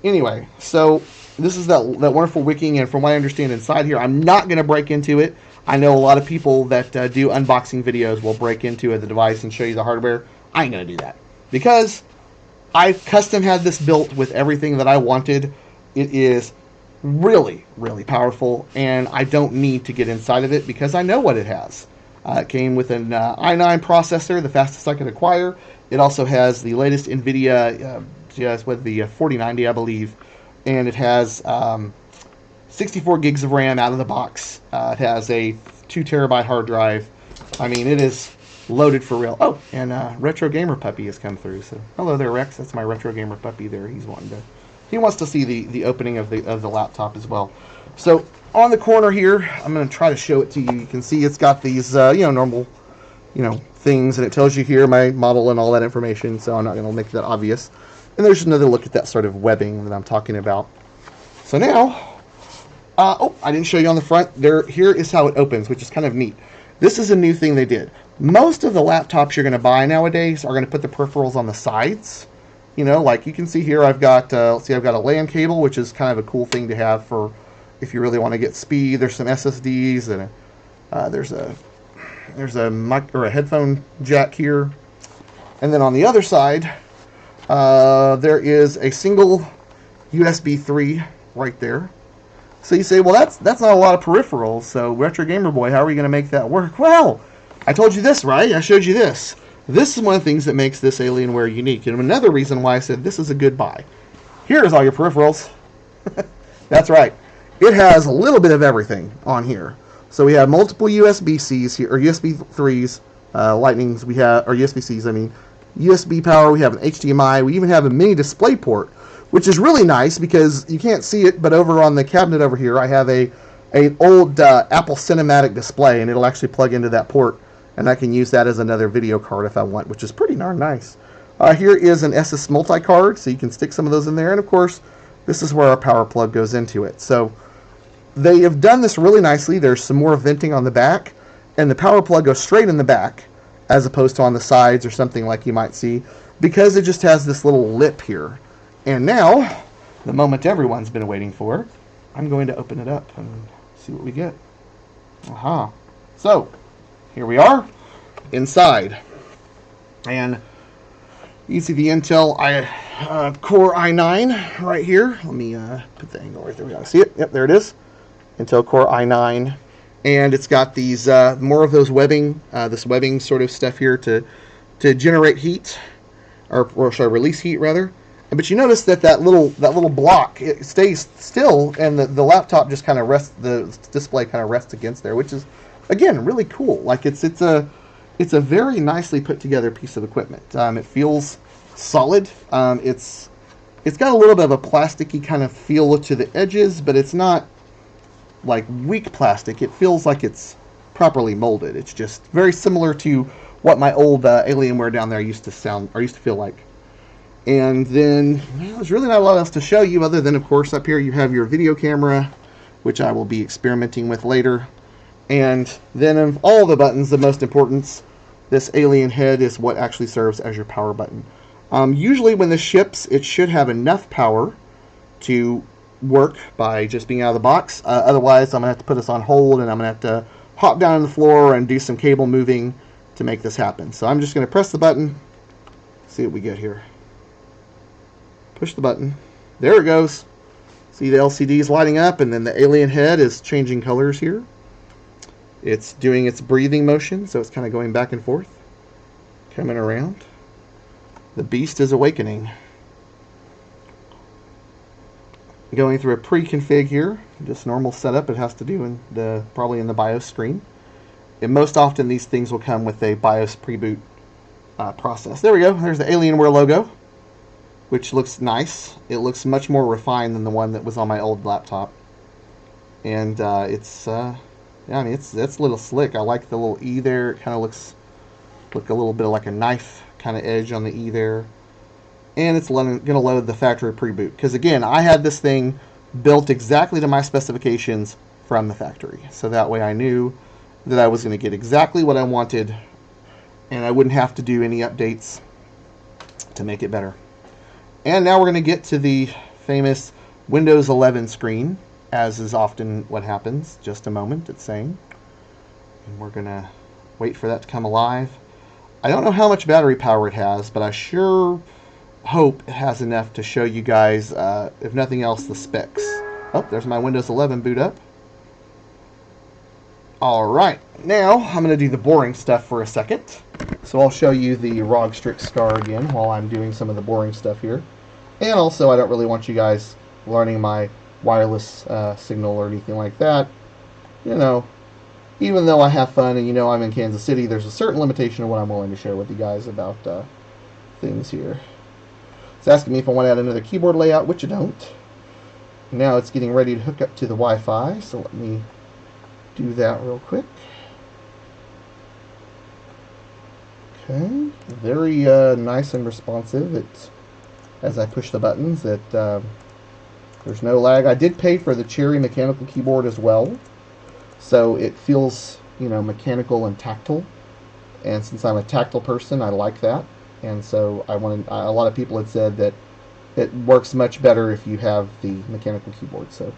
anyway, so this is that wonderful wicking, and from what I understand inside here, I'm not going to break into it. I know a lot of people that do unboxing videos will break into the device and show you the hardware. I ain't going to do that, because I custom had this built with everything that I wanted. It is really, really powerful, and I don't need to get inside of it because I know what it has. It came with an i9 processor, the fastest I could acquire. It also has the latest NVIDIA, with the 4090, I believe, and it has 64 gigs of RAM out of the box. It has a 2 terabyte hard drive. I mean, it is loaded for real. Oh, and Retro Gamer Puppy has come through. So hello there, Rex. That's my Retro Gamer Puppy there. He wants to see the opening of the laptop as well. So on the corner here, I'm going to try to show it to you. You can see it's got these normal things, and it tells you here my model and all that information. So I'm not going to make that obvious. And there's another look at that sort of webbing that I'm talking about. So now, I didn't show you on the front. Here is how it opens, which is kind of neat. This is a new thing they did. Most of the laptops you're going to buy nowadays are going to put the peripherals on the sides. Like you can see here, I've got I've got a LAN cable, which is kind of a cool thing to have for if you really want to get speed. There's some SSDs, and there's a mic or a headphone jack here. And then on the other side, there is a single USB 3 right there. So you say, well, that's not a lot of peripherals. So Retro Gamer Boy, how are we going to make that work? Well, I told you this, right? I showed you this. This is one of the things that makes this Alienware unique, and another reason why I said this is a good buy. Here's all your peripherals. That's right. It has a little bit of everything on here. So we have multiple USB-Cs here, or USB 3s, Lightnings. We have, or USB-Cs, I mean. USB power. We have an HDMI. We even have a mini display port, which is really nice because you can't see it, but over on the cabinet over here, I have an old Apple Cinematic display, and it'll actually plug into that port, and I can use that as another video card if I want, which is pretty darn nice. Here is an SS multi-card, so you can stick some of those in there, and of course, this is where our power plug goes into it. So they have done this really nicely. There's some more venting on the back, and the power plug goes straight in the back, as opposed to on the sides or something like you might see, because it just has this little lip here. And now, the moment everyone's been waiting for, I'm going to open it up and see what we get. Aha. So, here we are, inside. And you see the Intel Core i9 right here. Let me put the angle right there. We gotta see it. Yep, there it is. Intel Core i9. And it's got these more of those webbing, this webbing sort of stuff here to generate heat, or should I release heat rather. But you notice that little block, it stays still, and the laptop just kind of rests, the display kind of rests against there, which is again really cool. Like it's a very nicely put together piece of equipment. It feels solid. It's got a little bit of a plasticky kind of feel to the edges, but it's not like weak plastic. It feels like it's properly molded. It's just very similar to what my old Alienware down there used to feel like. And then there's really not a lot else to show you other than, of course, up here you have your video camera, which I will be experimenting with later. And then of all the buttons, the most important, this alien head is what actually serves as your power button. Usually when this ships, it should have enough power to work by just being out of the box. Otherwise, I'm going to have to put this on hold, and I'm going to have to hop down on the floor and do some cable moving to make this happen. So I'm just going to press the button, see what we get here. Push the button. There it goes. See the LCD is lighting up, and then the alien head is changing colors here. It's doing its breathing motion, so it's kind of going back and forth, coming around. The beast is awakening. Going through a pre-config here, just normal setup. It has to do probably in the BIOS screen. And most often these things will come with a BIOS pre-boot process. There we go. There's the Alienware logo, which looks nice. It looks much more refined than the one that was on my old laptop. And it's a little slick. I like the little E there. It kind of looks a little bit like a knife kind of edge on the E there. And it's going to load the factory pre-boot. Because again, I had this thing built exactly to my specifications from the factory. So that way I knew that I was going to get exactly what I wanted, and I wouldn't have to do any updates to make it better. And now we're going to get to the famous Windows 11 screen, as is often what happens. Just a moment, it's saying. And we're going to wait for that to come alive. I don't know how much battery power it has, but I sure hope it has enough to show you guys, if nothing else, the specs. Oh, there's my Windows 11 boot up. Alright, now I'm going to do the boring stuff for a second. So I'll show you the ROG Strix Star again while I'm doing some of the boring stuff here. And also, I don't really want you guys learning my wireless signal or anything like that. You know, even though I have fun and you know I'm in Kansas City, there's a certain limitation of what I'm willing to share with you guys about things here. It's asking me if I want to add another keyboard layout, which I don't. Now it's getting ready to hook up to the Wi-Fi, so let me do that real quick. Okay, very nice and responsive. It's as I push the buttons that there's no lag. I did pay for the Cherry mechanical keyboard as well, so it feels, you know, mechanical and tactile. And since I'm a tactile person, I like that. And so a lot of people had said that it works much better if you have the mechanical keyboard. So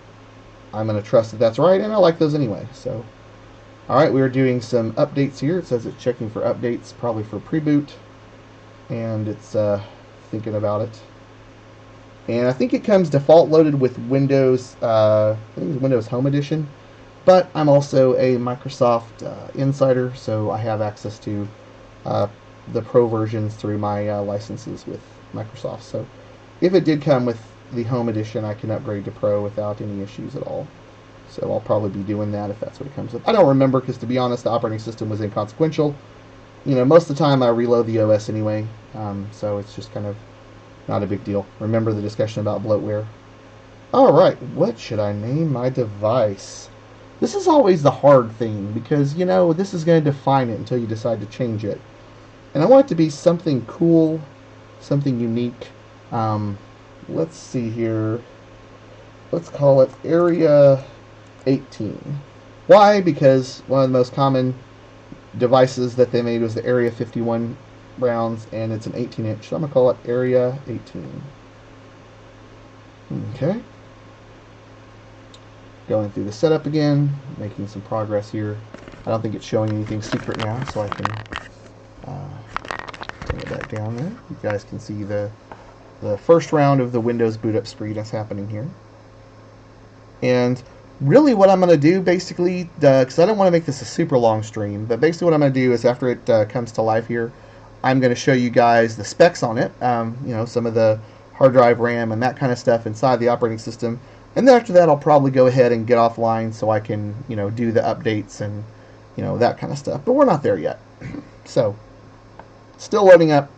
I'm going to trust that that's right, and I like those anyway. So, alright, we are doing some updates here. It says it's checking for updates, probably for pre-boot, and it's thinking about it. And I think it comes default loaded with Windows, I think it's Windows Home Edition, but I'm also a Microsoft insider, so I have access to the Pro versions through my licenses with Microsoft. So if it did come with the Home Edition, I can upgrade to Pro without any issues at all. So I'll probably be doing that if that's what it comes with. I don't remember, because to be honest, the operating system was inconsequential. You know, most of the time I reload the OS anyway, so it's just kind of not a big deal. Remember the discussion about bloatware. Alright, what should I name my device? This is always the hard thing, because, you know, this is going to define it until you decide to change it. And I want it to be something cool, something unique. Let's see here. Let's call it Area 18. Why? Because one of the most common devices that they made was the Area 51 rounds, and it's an 18-inch. So I'm going to call it Area 18. Okay. Going through the setup again, making some progress here. I don't think it's showing anything secret now, so I can turn it back down there. You guys can see the first round of the Windows boot up screen that's happening here. And really what I'm going to do basically, because I don't want to make this a super long stream, but basically what I'm going to do is after it comes to life here, I'm going to show you guys the specs on it, you know, some of the hard drive RAM and that kind of stuff inside the operating system. And then after that, I'll probably go ahead and get offline so I can, you know, do the updates and, you know, that kind of stuff. But we're not there yet. So, still loading up.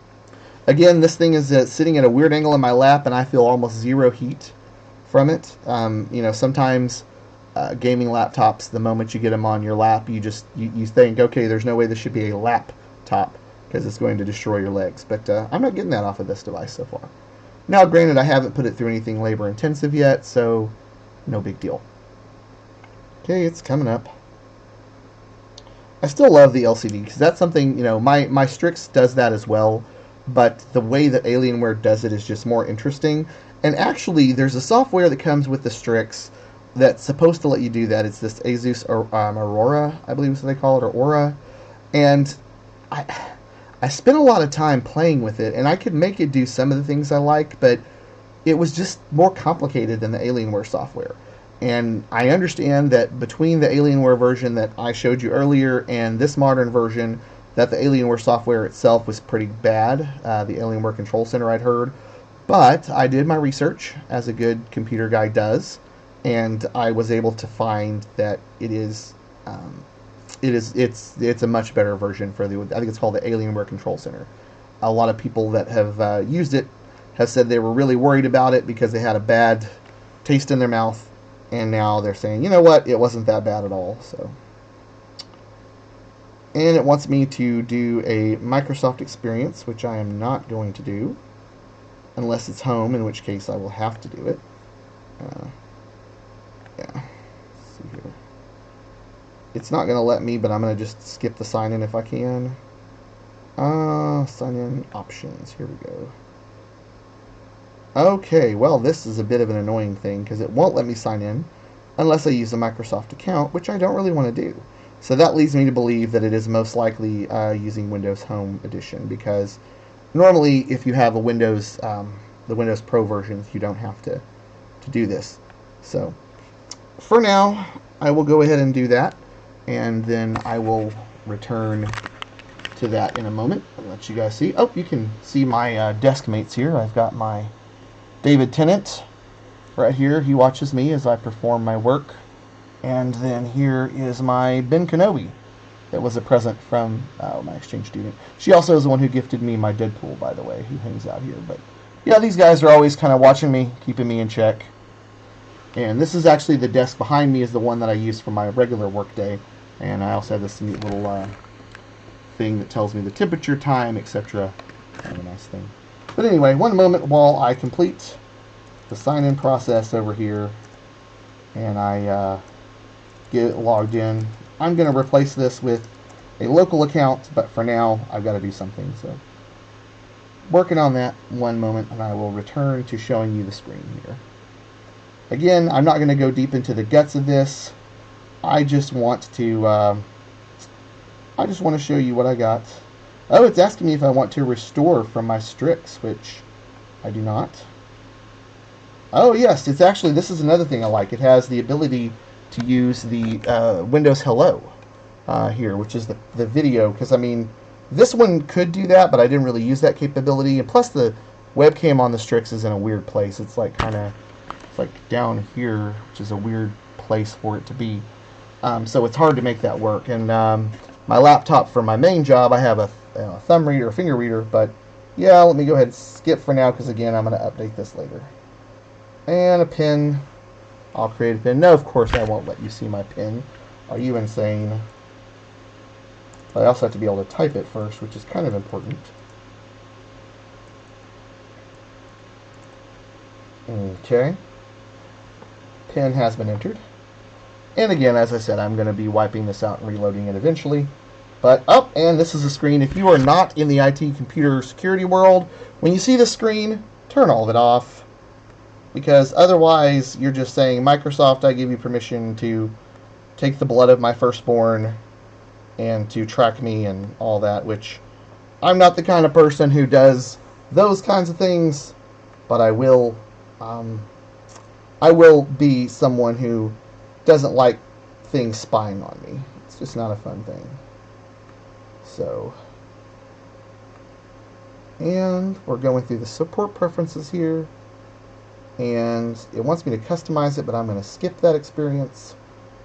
Again, this thing is sitting at a weird angle in my lap, and I feel almost zero heat from it. You know, sometimes gaming laptops, the moment you get them on your lap, you think, okay, there's no way this should be a laptop because it's going to destroy your legs. But I'm not getting that off of this device so far. Now, granted, I haven't put it through anything labor intensive yet, so no big deal. Okay, it's coming up. I still love the LCD because that's something, my Strix does that as well, but the way that Alienware does it is just more interesting. And actually, there's a software that comes with the Strix that's supposed to let you do that. It's this Asus Aurora, I believe is what they call it, or Aura. And I spent a lot of time playing with it, and I could make it do some of the things I like, but it was just more complicated than the Alienware software. And I understand that between the Alienware version that I showed you earlier and this modern version, that the Alienware software itself was pretty bad, the Alienware Control Center I'd heard. But I did my research, as a good computer guy does, and I was able to find that it's a much better version for I think it's called the Alienware Control Center. A lot of people that have used it have said they were really worried about it because they had a bad taste in their mouth. And now they're saying, you know what, it wasn't that bad at all. So, and it wants me to do a Microsoft experience, which I am not going to do, unless it's home, in which case I will have to do it. Yeah. Let's see here. It's not going to let me, but I'm going to just skip the sign-in if I can. Sign-in options. Here we go. Okay, well, this is a bit of an annoying thing because it won't let me sign in unless I use a Microsoft account, which I don't really want to do. So that leads me to believe that it is most likely using Windows Home Edition, because normally if you have a Windows, the Windows Pro versions, you don't have to do this. So for now, I will go ahead and do that, and then I will return to that in a moment. I'll let you guys see. Oh, you can see my desk mates here. I've got my David Tennant right here. He watches me as I perform my work. And then here is my Ben Kenobi. That was a present from my exchange student. She also is the one who gifted me my Deadpool, by the way, who hangs out here. But yeah, these guys are always kind of watching me, keeping me in check. And this is actually the desk behind me is the one that I use for my regular work day. And I also have this neat little thing that tells me the temperature, time, etc. Kind of a nice thing. But anyway, one moment while I complete the sign-in process over here and I get logged in. I'm going to replace this with a local account, but for now I've got to do something. So working on that. One moment and I will return to showing you the screen here. Again, I'm not going to go deep into the guts of this. I just want to show you what I got. Oh, it's asking me if I want to restore from my Strix, which I do not. Oh, yes, it's actually, this is another thing I like. It has the ability to use the Windows Hello here, which is the video, because, I mean, this one could do that, but I didn't really use that capability. And plus, the webcam on the Strix is in a weird place. It's like kind of, it's like down here, which is a weird place for it to be. So it's hard to make that work. And my laptop for my main job, I have a thumb reader, a finger reader, but yeah, let me go ahead and skip for now because again, I'm going to update this later. And a pin. I'll create a pin. No, of course I won't let you see my pin. Are you insane? But I also have to be able to type it first, which is kind of important. Okay. Pin has been entered. And again, as I said, I'm going to be wiping this out and reloading it eventually. But, oh, and this is a screen. If you are not in the IT computer security world, when you see this screen, turn all of it off. Because otherwise, you're just saying, Microsoft, I give you permission to take the blood of my firstborn and to track me and all that, which I'm not the kind of person who does those kinds of things, but I will be someone who doesn't like things spying on me. It's just not a fun thing. So, and we're going through the support preferences here, and it wants me to customize it, but I'm going to skip that experience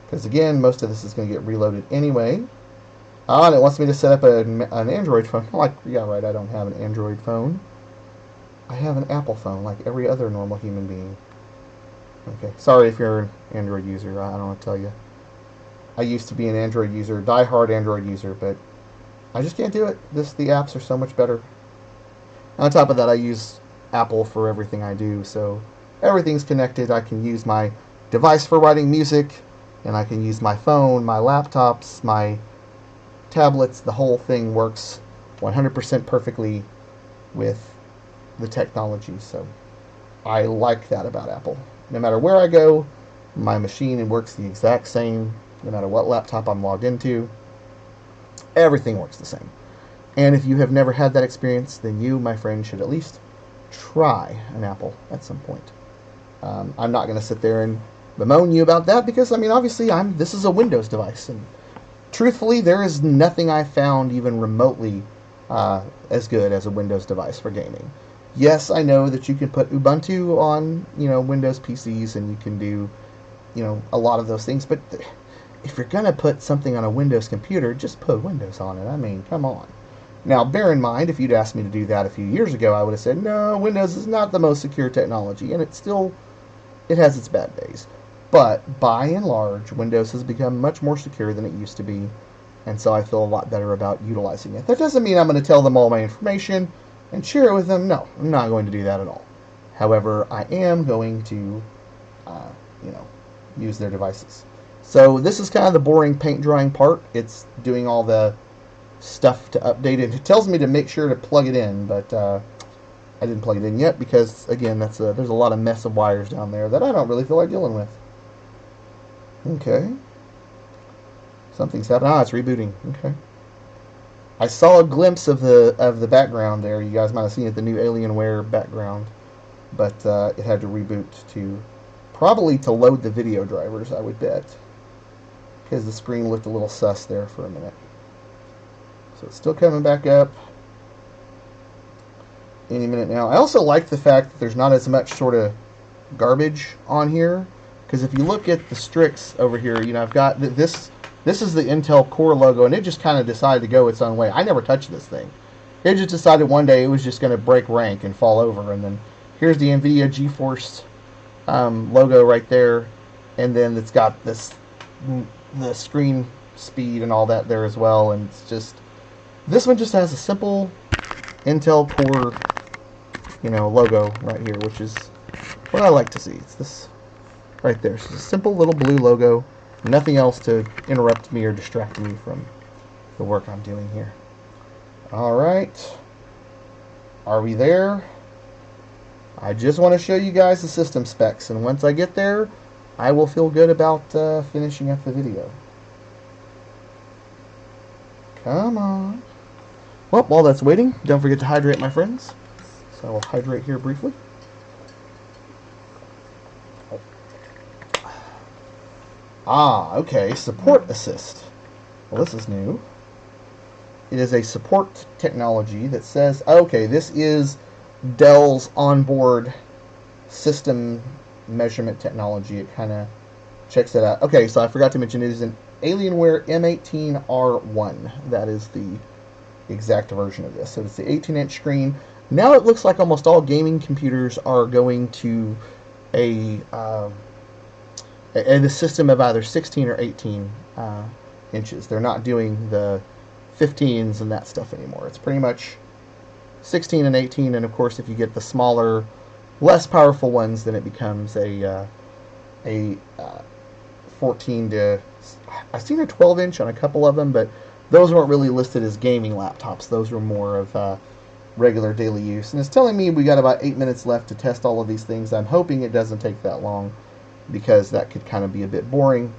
because again, most of this is going to get reloaded anyway. And it wants me to set up an Android phone. Like, yeah, right, I don't have an Android phone. I have an Apple phone like every other normal human being. Okay, sorry if you're an Android user. I don't want to tell you. I used to be an Android user, die-hard Android user, but I just can't do it. The apps are so much better. On top of that, I use Apple for everything I do, so everything's connected. I can use my device for writing music, and I can use my phone, my laptops, my tablets. The whole thing works 100% perfectly with the technology, so I like that about Apple. No matter where I go, my machine works the exact same, no matter what laptop I'm logged into. Everything works the same. And if you have never had that experience, then you, my friend, should at least try an Apple at some point. I'm not going to sit there and bemoan you about that because, I mean, obviously, this is a Windows device, and truthfully, there is nothing I found even remotely as good as a Windows device for gaming. Yes, I know that you can put Ubuntu on, Windows PCs, and you can do, a lot of those things, but if you're going to put something on a Windows computer, just put Windows on it. I mean, come on. Now, bear in mind, if you'd asked me to do that a few years ago, I would have said, no, Windows is not the most secure technology, and it has its bad days. But by and large, Windows has become much more secure than it used to be, and so I feel a lot better about utilizing it. That doesn't mean I'm going to tell them all my information and share it with them. No, I'm not going to do that at all. However, I am going to, use their devices. So this is kind of the boring paint drying part. It's doing all the stuff to update it. It tells me to make sure to plug it in, but I didn't plug it in yet because, again, there's a lot of mess of wires down there that I don't really feel like dealing with. Okay. Something's happening. It's rebooting. Okay. I saw a glimpse of the background there. You guys might have seen it, the new Alienware background, but it had to reboot to probably to load the video drivers, I would bet, because the screen looked a little sus there for a minute. So it's still coming back up any minute now. I also like the fact that there's not as much sort of garbage on here, because if you look at the Strix over here, I've got this. This is the Intel Core logo, and it just kind of decided to go its own way. I never touched this thing. It just decided one day it was just going to break rank and fall over, and then here's the NVIDIA GeForce logo right there, and then it's got the screen speed and all that there as well, and it's just, this one just has a simple Intel Core, logo right here, which is what I like to see. It's this right there. It's just a simple little blue logo. Nothing else to interrupt me or distract me from the work I'm doing here. Alright. Are we there? I just want to show you guys the system specs, and once I get there, I will feel good about finishing up the video. Come on. Well, while that's waiting, don't forget to hydrate, my friends. So I will hydrate here briefly. Okay, Support Assist. Well, this is new. It is a support technology that says, okay, this is Dell's onboard system measurement technology. It kind of checks it out. Okay, so I forgot to mention it is an Alienware M18R1. That is the exact version of this. So it's the 18-inch screen. Now it looks like almost all gaming computers are going to a system of either 16 or 18 inches. They're not doing the 15s and that stuff anymore. It's pretty much 16 and 18, and of course if you get the smaller, less powerful ones, then it becomes a 14 to, I've seen a 12 inch on a couple of them, but those weren't really listed as gaming laptops. Those were more of regular daily use. And it's telling me we got about 8 minutes left to test all of these things. I'm hoping it doesn't take that long, because that could kind of be a bit boring.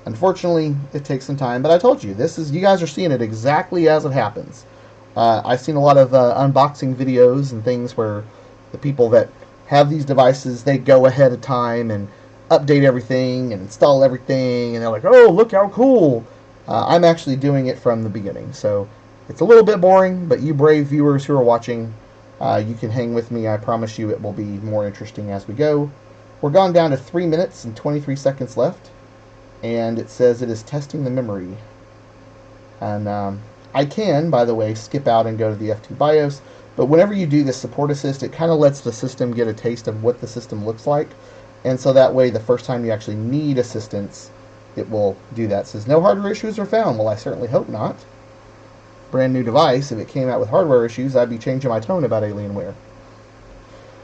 Unfortunately, it takes some time, but I told you, you guys are seeing it exactly as it happens. I've seen a lot of unboxing videos and things where the people that have these devices, they go ahead of time and update everything and install everything, and they're like, oh, look how cool. I'm actually doing it from the beginning, so it's a little bit boring, but you brave viewers who are watching, you can hang with me. I promise you it will be more interesting as we go. We're gone down to 3 minutes and 23 seconds left, and it says it is testing the memory. And I can, by the way, skip out and go to the F2 BIOS, but whenever you do this Support Assist, it kind of lets the system get a taste of what the system looks like. And so that way, the first time you actually need assistance, it will do that. It says, no hardware issues are found. Well, I certainly hope not. Brand new device. If it came out with hardware issues, I'd be changing my tone about Alienware.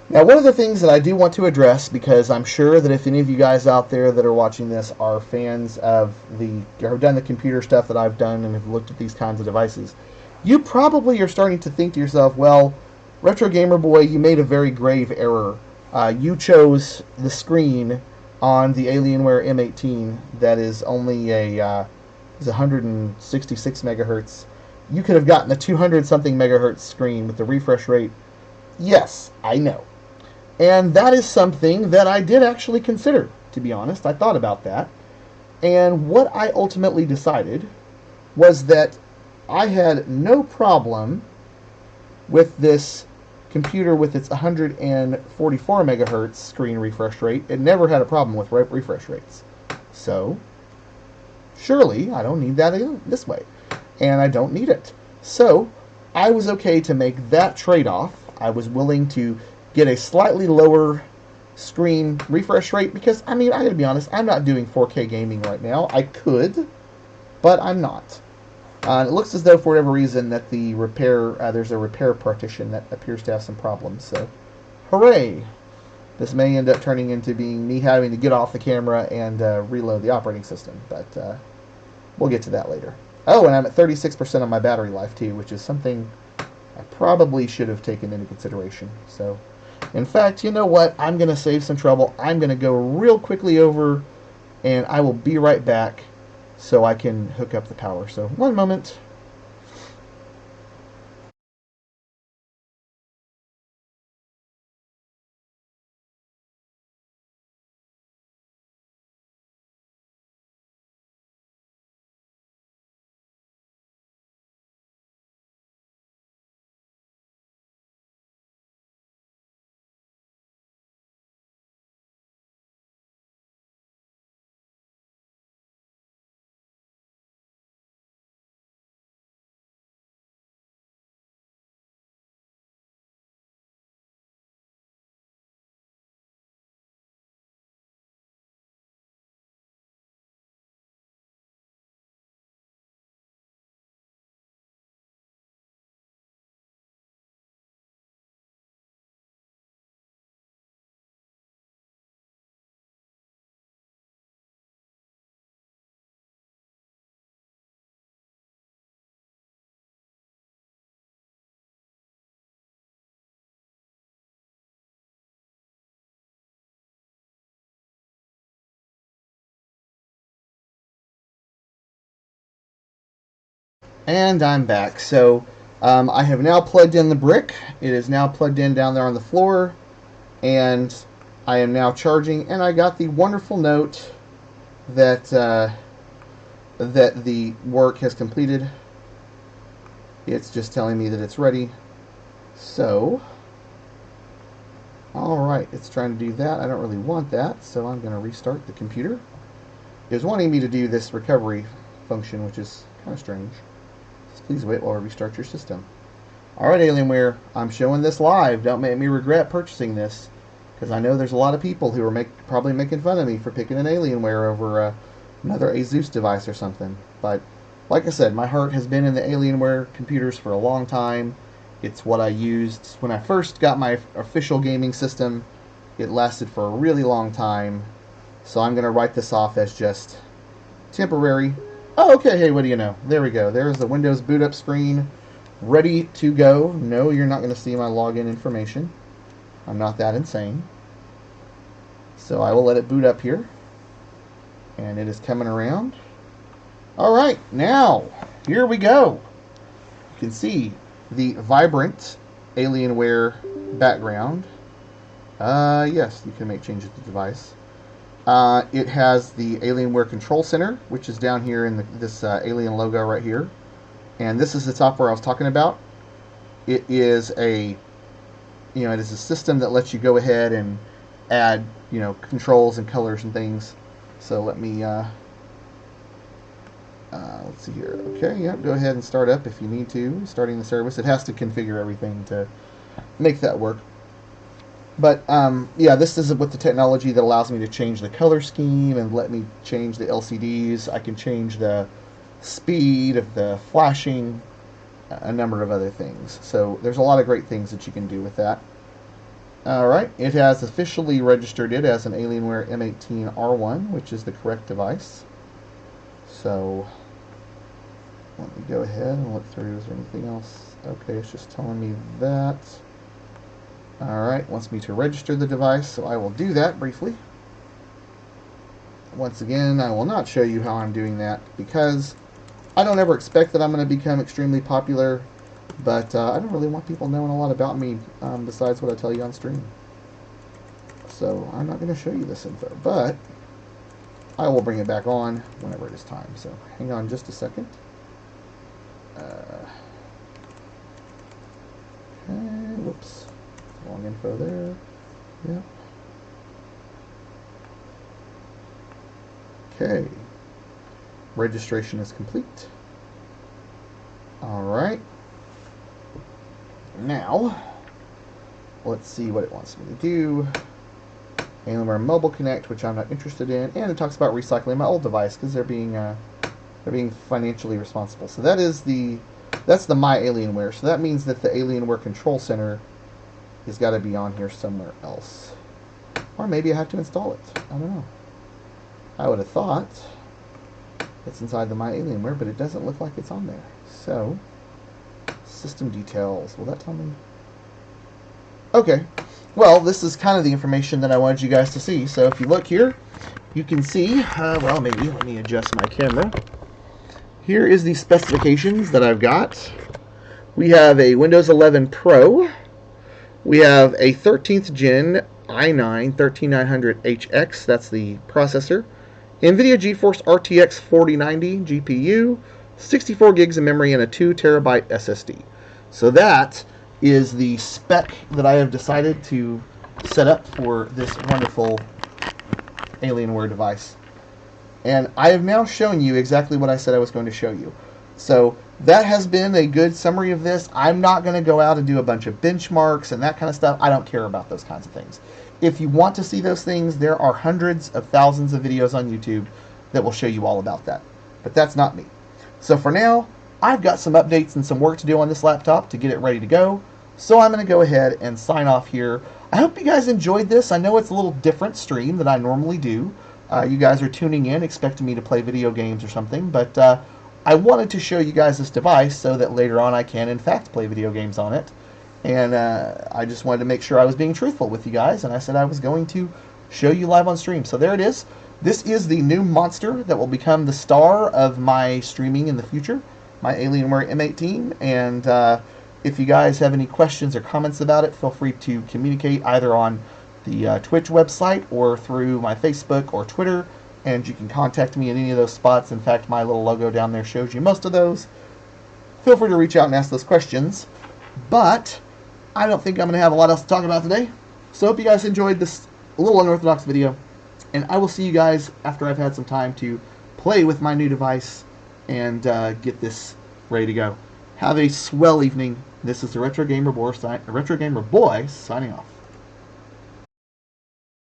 Now, one of the things that I do want to address, because I'm sure that if any of you guys out there that are watching this are fans of or have done the computer stuff that I've done and have looked at these kinds of devices, you probably are starting to think to yourself, well, Retro Gamer Boy, you made a very grave error. You chose the screen on the Alienware M18 that is only is 166 megahertz. You could have gotten a 200 something megahertz screen with the refresh rate. Yes, I know. And that is something that I did actually consider, to be honest. I thought about that. And what I ultimately decided was that I had no problem with this computer with its 144 megahertz screen refresh rate. It never had a problem with refresh rates. So, surely I don't need that this way. And I don't need it. So, I was okay to make that trade-off. I was willing to get a slightly lower screen refresh rate because, I mean, I gotta be honest, I'm not doing 4K gaming right now. I could, but I'm not. It looks as though, for whatever reason, that the there's a repair partition that appears to have some problems. So, hooray! This may end up turning into being me having to get off the camera and reload the operating system, but we'll get to that later. Oh, and I'm at 36% of my battery life, too, which is something I probably should have taken into consideration. So, in fact, you know what? I'm going to save some trouble. I'm going to go real quickly over, and I will be right back so I can hook up the power. So, one moment. And I'm back. So, I have now plugged in the brick. It is now plugged in down there on the floor. And I am now charging. And I got the wonderful note that that the work has completed. It's just telling me that it's ready. So, alright, it's trying to do that. I don't really want that, so I'm going to restart the computer. It was wanting me to do this recovery function, which is kind of strange. So please wait while I restart your system. Alright, Alienware, I'm showing this live. Don't make me regret purchasing this, because I know there's a lot of people who are probably making fun of me for picking an Alienware over another Asus device or something. But, like I said, my heart has been in the Alienware computers for a long time. It's what I used when I first got my official gaming system. It lasted for a really long time. So I'm going to write this off as just temporary. Oh, okay, hey, what do you know? There we go. There's the Windows boot up screen. Ready to go. No, you're not going to see my login information. I'm not that insane. So I will let it boot up here. And it is coming around. Alright, now, here we go. You can see the vibrant Alienware background. Yes, you can make changes to the device. It has the Alienware Control Center, which is down here in this Alien logo right here. And this is the software I was talking about. It is it is a system that lets you go ahead and add, controls and colors and things. So let me, let's see here. Okay, yeah, go ahead and start up if you need to. Starting the service. It has to configure everything to make that work. But yeah, this is with the technology that allows me to change the color scheme and let me change the LCDs. I can change the speed of the flashing, a number of other things. So there's a lot of great things that you can do with that. Alright, it has officially registered it as an Alienware M18R1, which is the correct device. So let me go ahead and look through. Is there anything else? Okay, it's just telling me that. Alright, wants me to register the device, so I will do that briefly. Once again, I will not show you how I'm doing that because I don't ever expect that I'm going to become extremely popular, but I don't really want people knowing a lot about me besides what I tell you on stream. So I'm not going to show you this info, but I will bring it back on whenever it is time. So hang on just a second. Okay, whoops. Wrong info there. Yep. Okay. Registration is complete. Alright. Now, let's see what it wants me to do. Alienware Mobile Connect, which I'm not interested in, and it talks about recycling my old device because they're being financially responsible. So that's the My Alienware. So that means that the Alienware Control Center has got to be on here somewhere else, or maybe I have to install it. I don't know. I would have thought it's inside the My Alienware, but it doesn't look like it's on there. So, system details. Will that tell me? Okay. Well, this is kind of the information that I wanted you guys to see. So if you look here, you can see, well, maybe let me adjust my camera. Here is the specifications that I've got. We have a Windows 11 Pro. We have a 13th Gen i9 13900HX. That's the processor. NVIDIA GeForce RTX 4090 GPU, 64 gigs of memory, and a 2 terabyte SSD. So that is the spec that I have decided to set up for this wonderful Alienware device. And I have now shown you exactly what I said I was going to show you. So that has been a good summary of this. I'm not going to go out and do a bunch of benchmarks and that kind of stuff. I don't care about those kinds of things. If you want to see those things, there are hundreds of thousands of videos on YouTube that will show you all about that. But that's not me. So for now, I've got some updates and some work to do on this laptop to get it ready to go. So I'm going to go ahead and sign off here. I hope you guys enjoyed this. I know it's a little different stream than I normally do. You guys are tuning in expecting me to play video games or something, but I wanted to show you guys this device so that later on I can in fact play video games on it. And I just wanted to make sure I was being truthful with you guys, and I said I was going to show you live on stream. So there it is. This is the new monster that will become the star of my streaming in the future, my Alienware M18. And if you guys have any questions or comments about it, feel free to communicate either on the Twitch website or through my Facebook or Twitter, and you can contact me at any of those spots. In fact, my little logo down there shows you most of those. Feel free to reach out and ask those questions. But I don't think I'm going to have a lot else to talk about today. So I hope you guys enjoyed this little unorthodox video, and I will see you guys after I've had some time to play with my new device and get this ready to go. Have a swell evening. This is the Retro Gamer Boy signing off.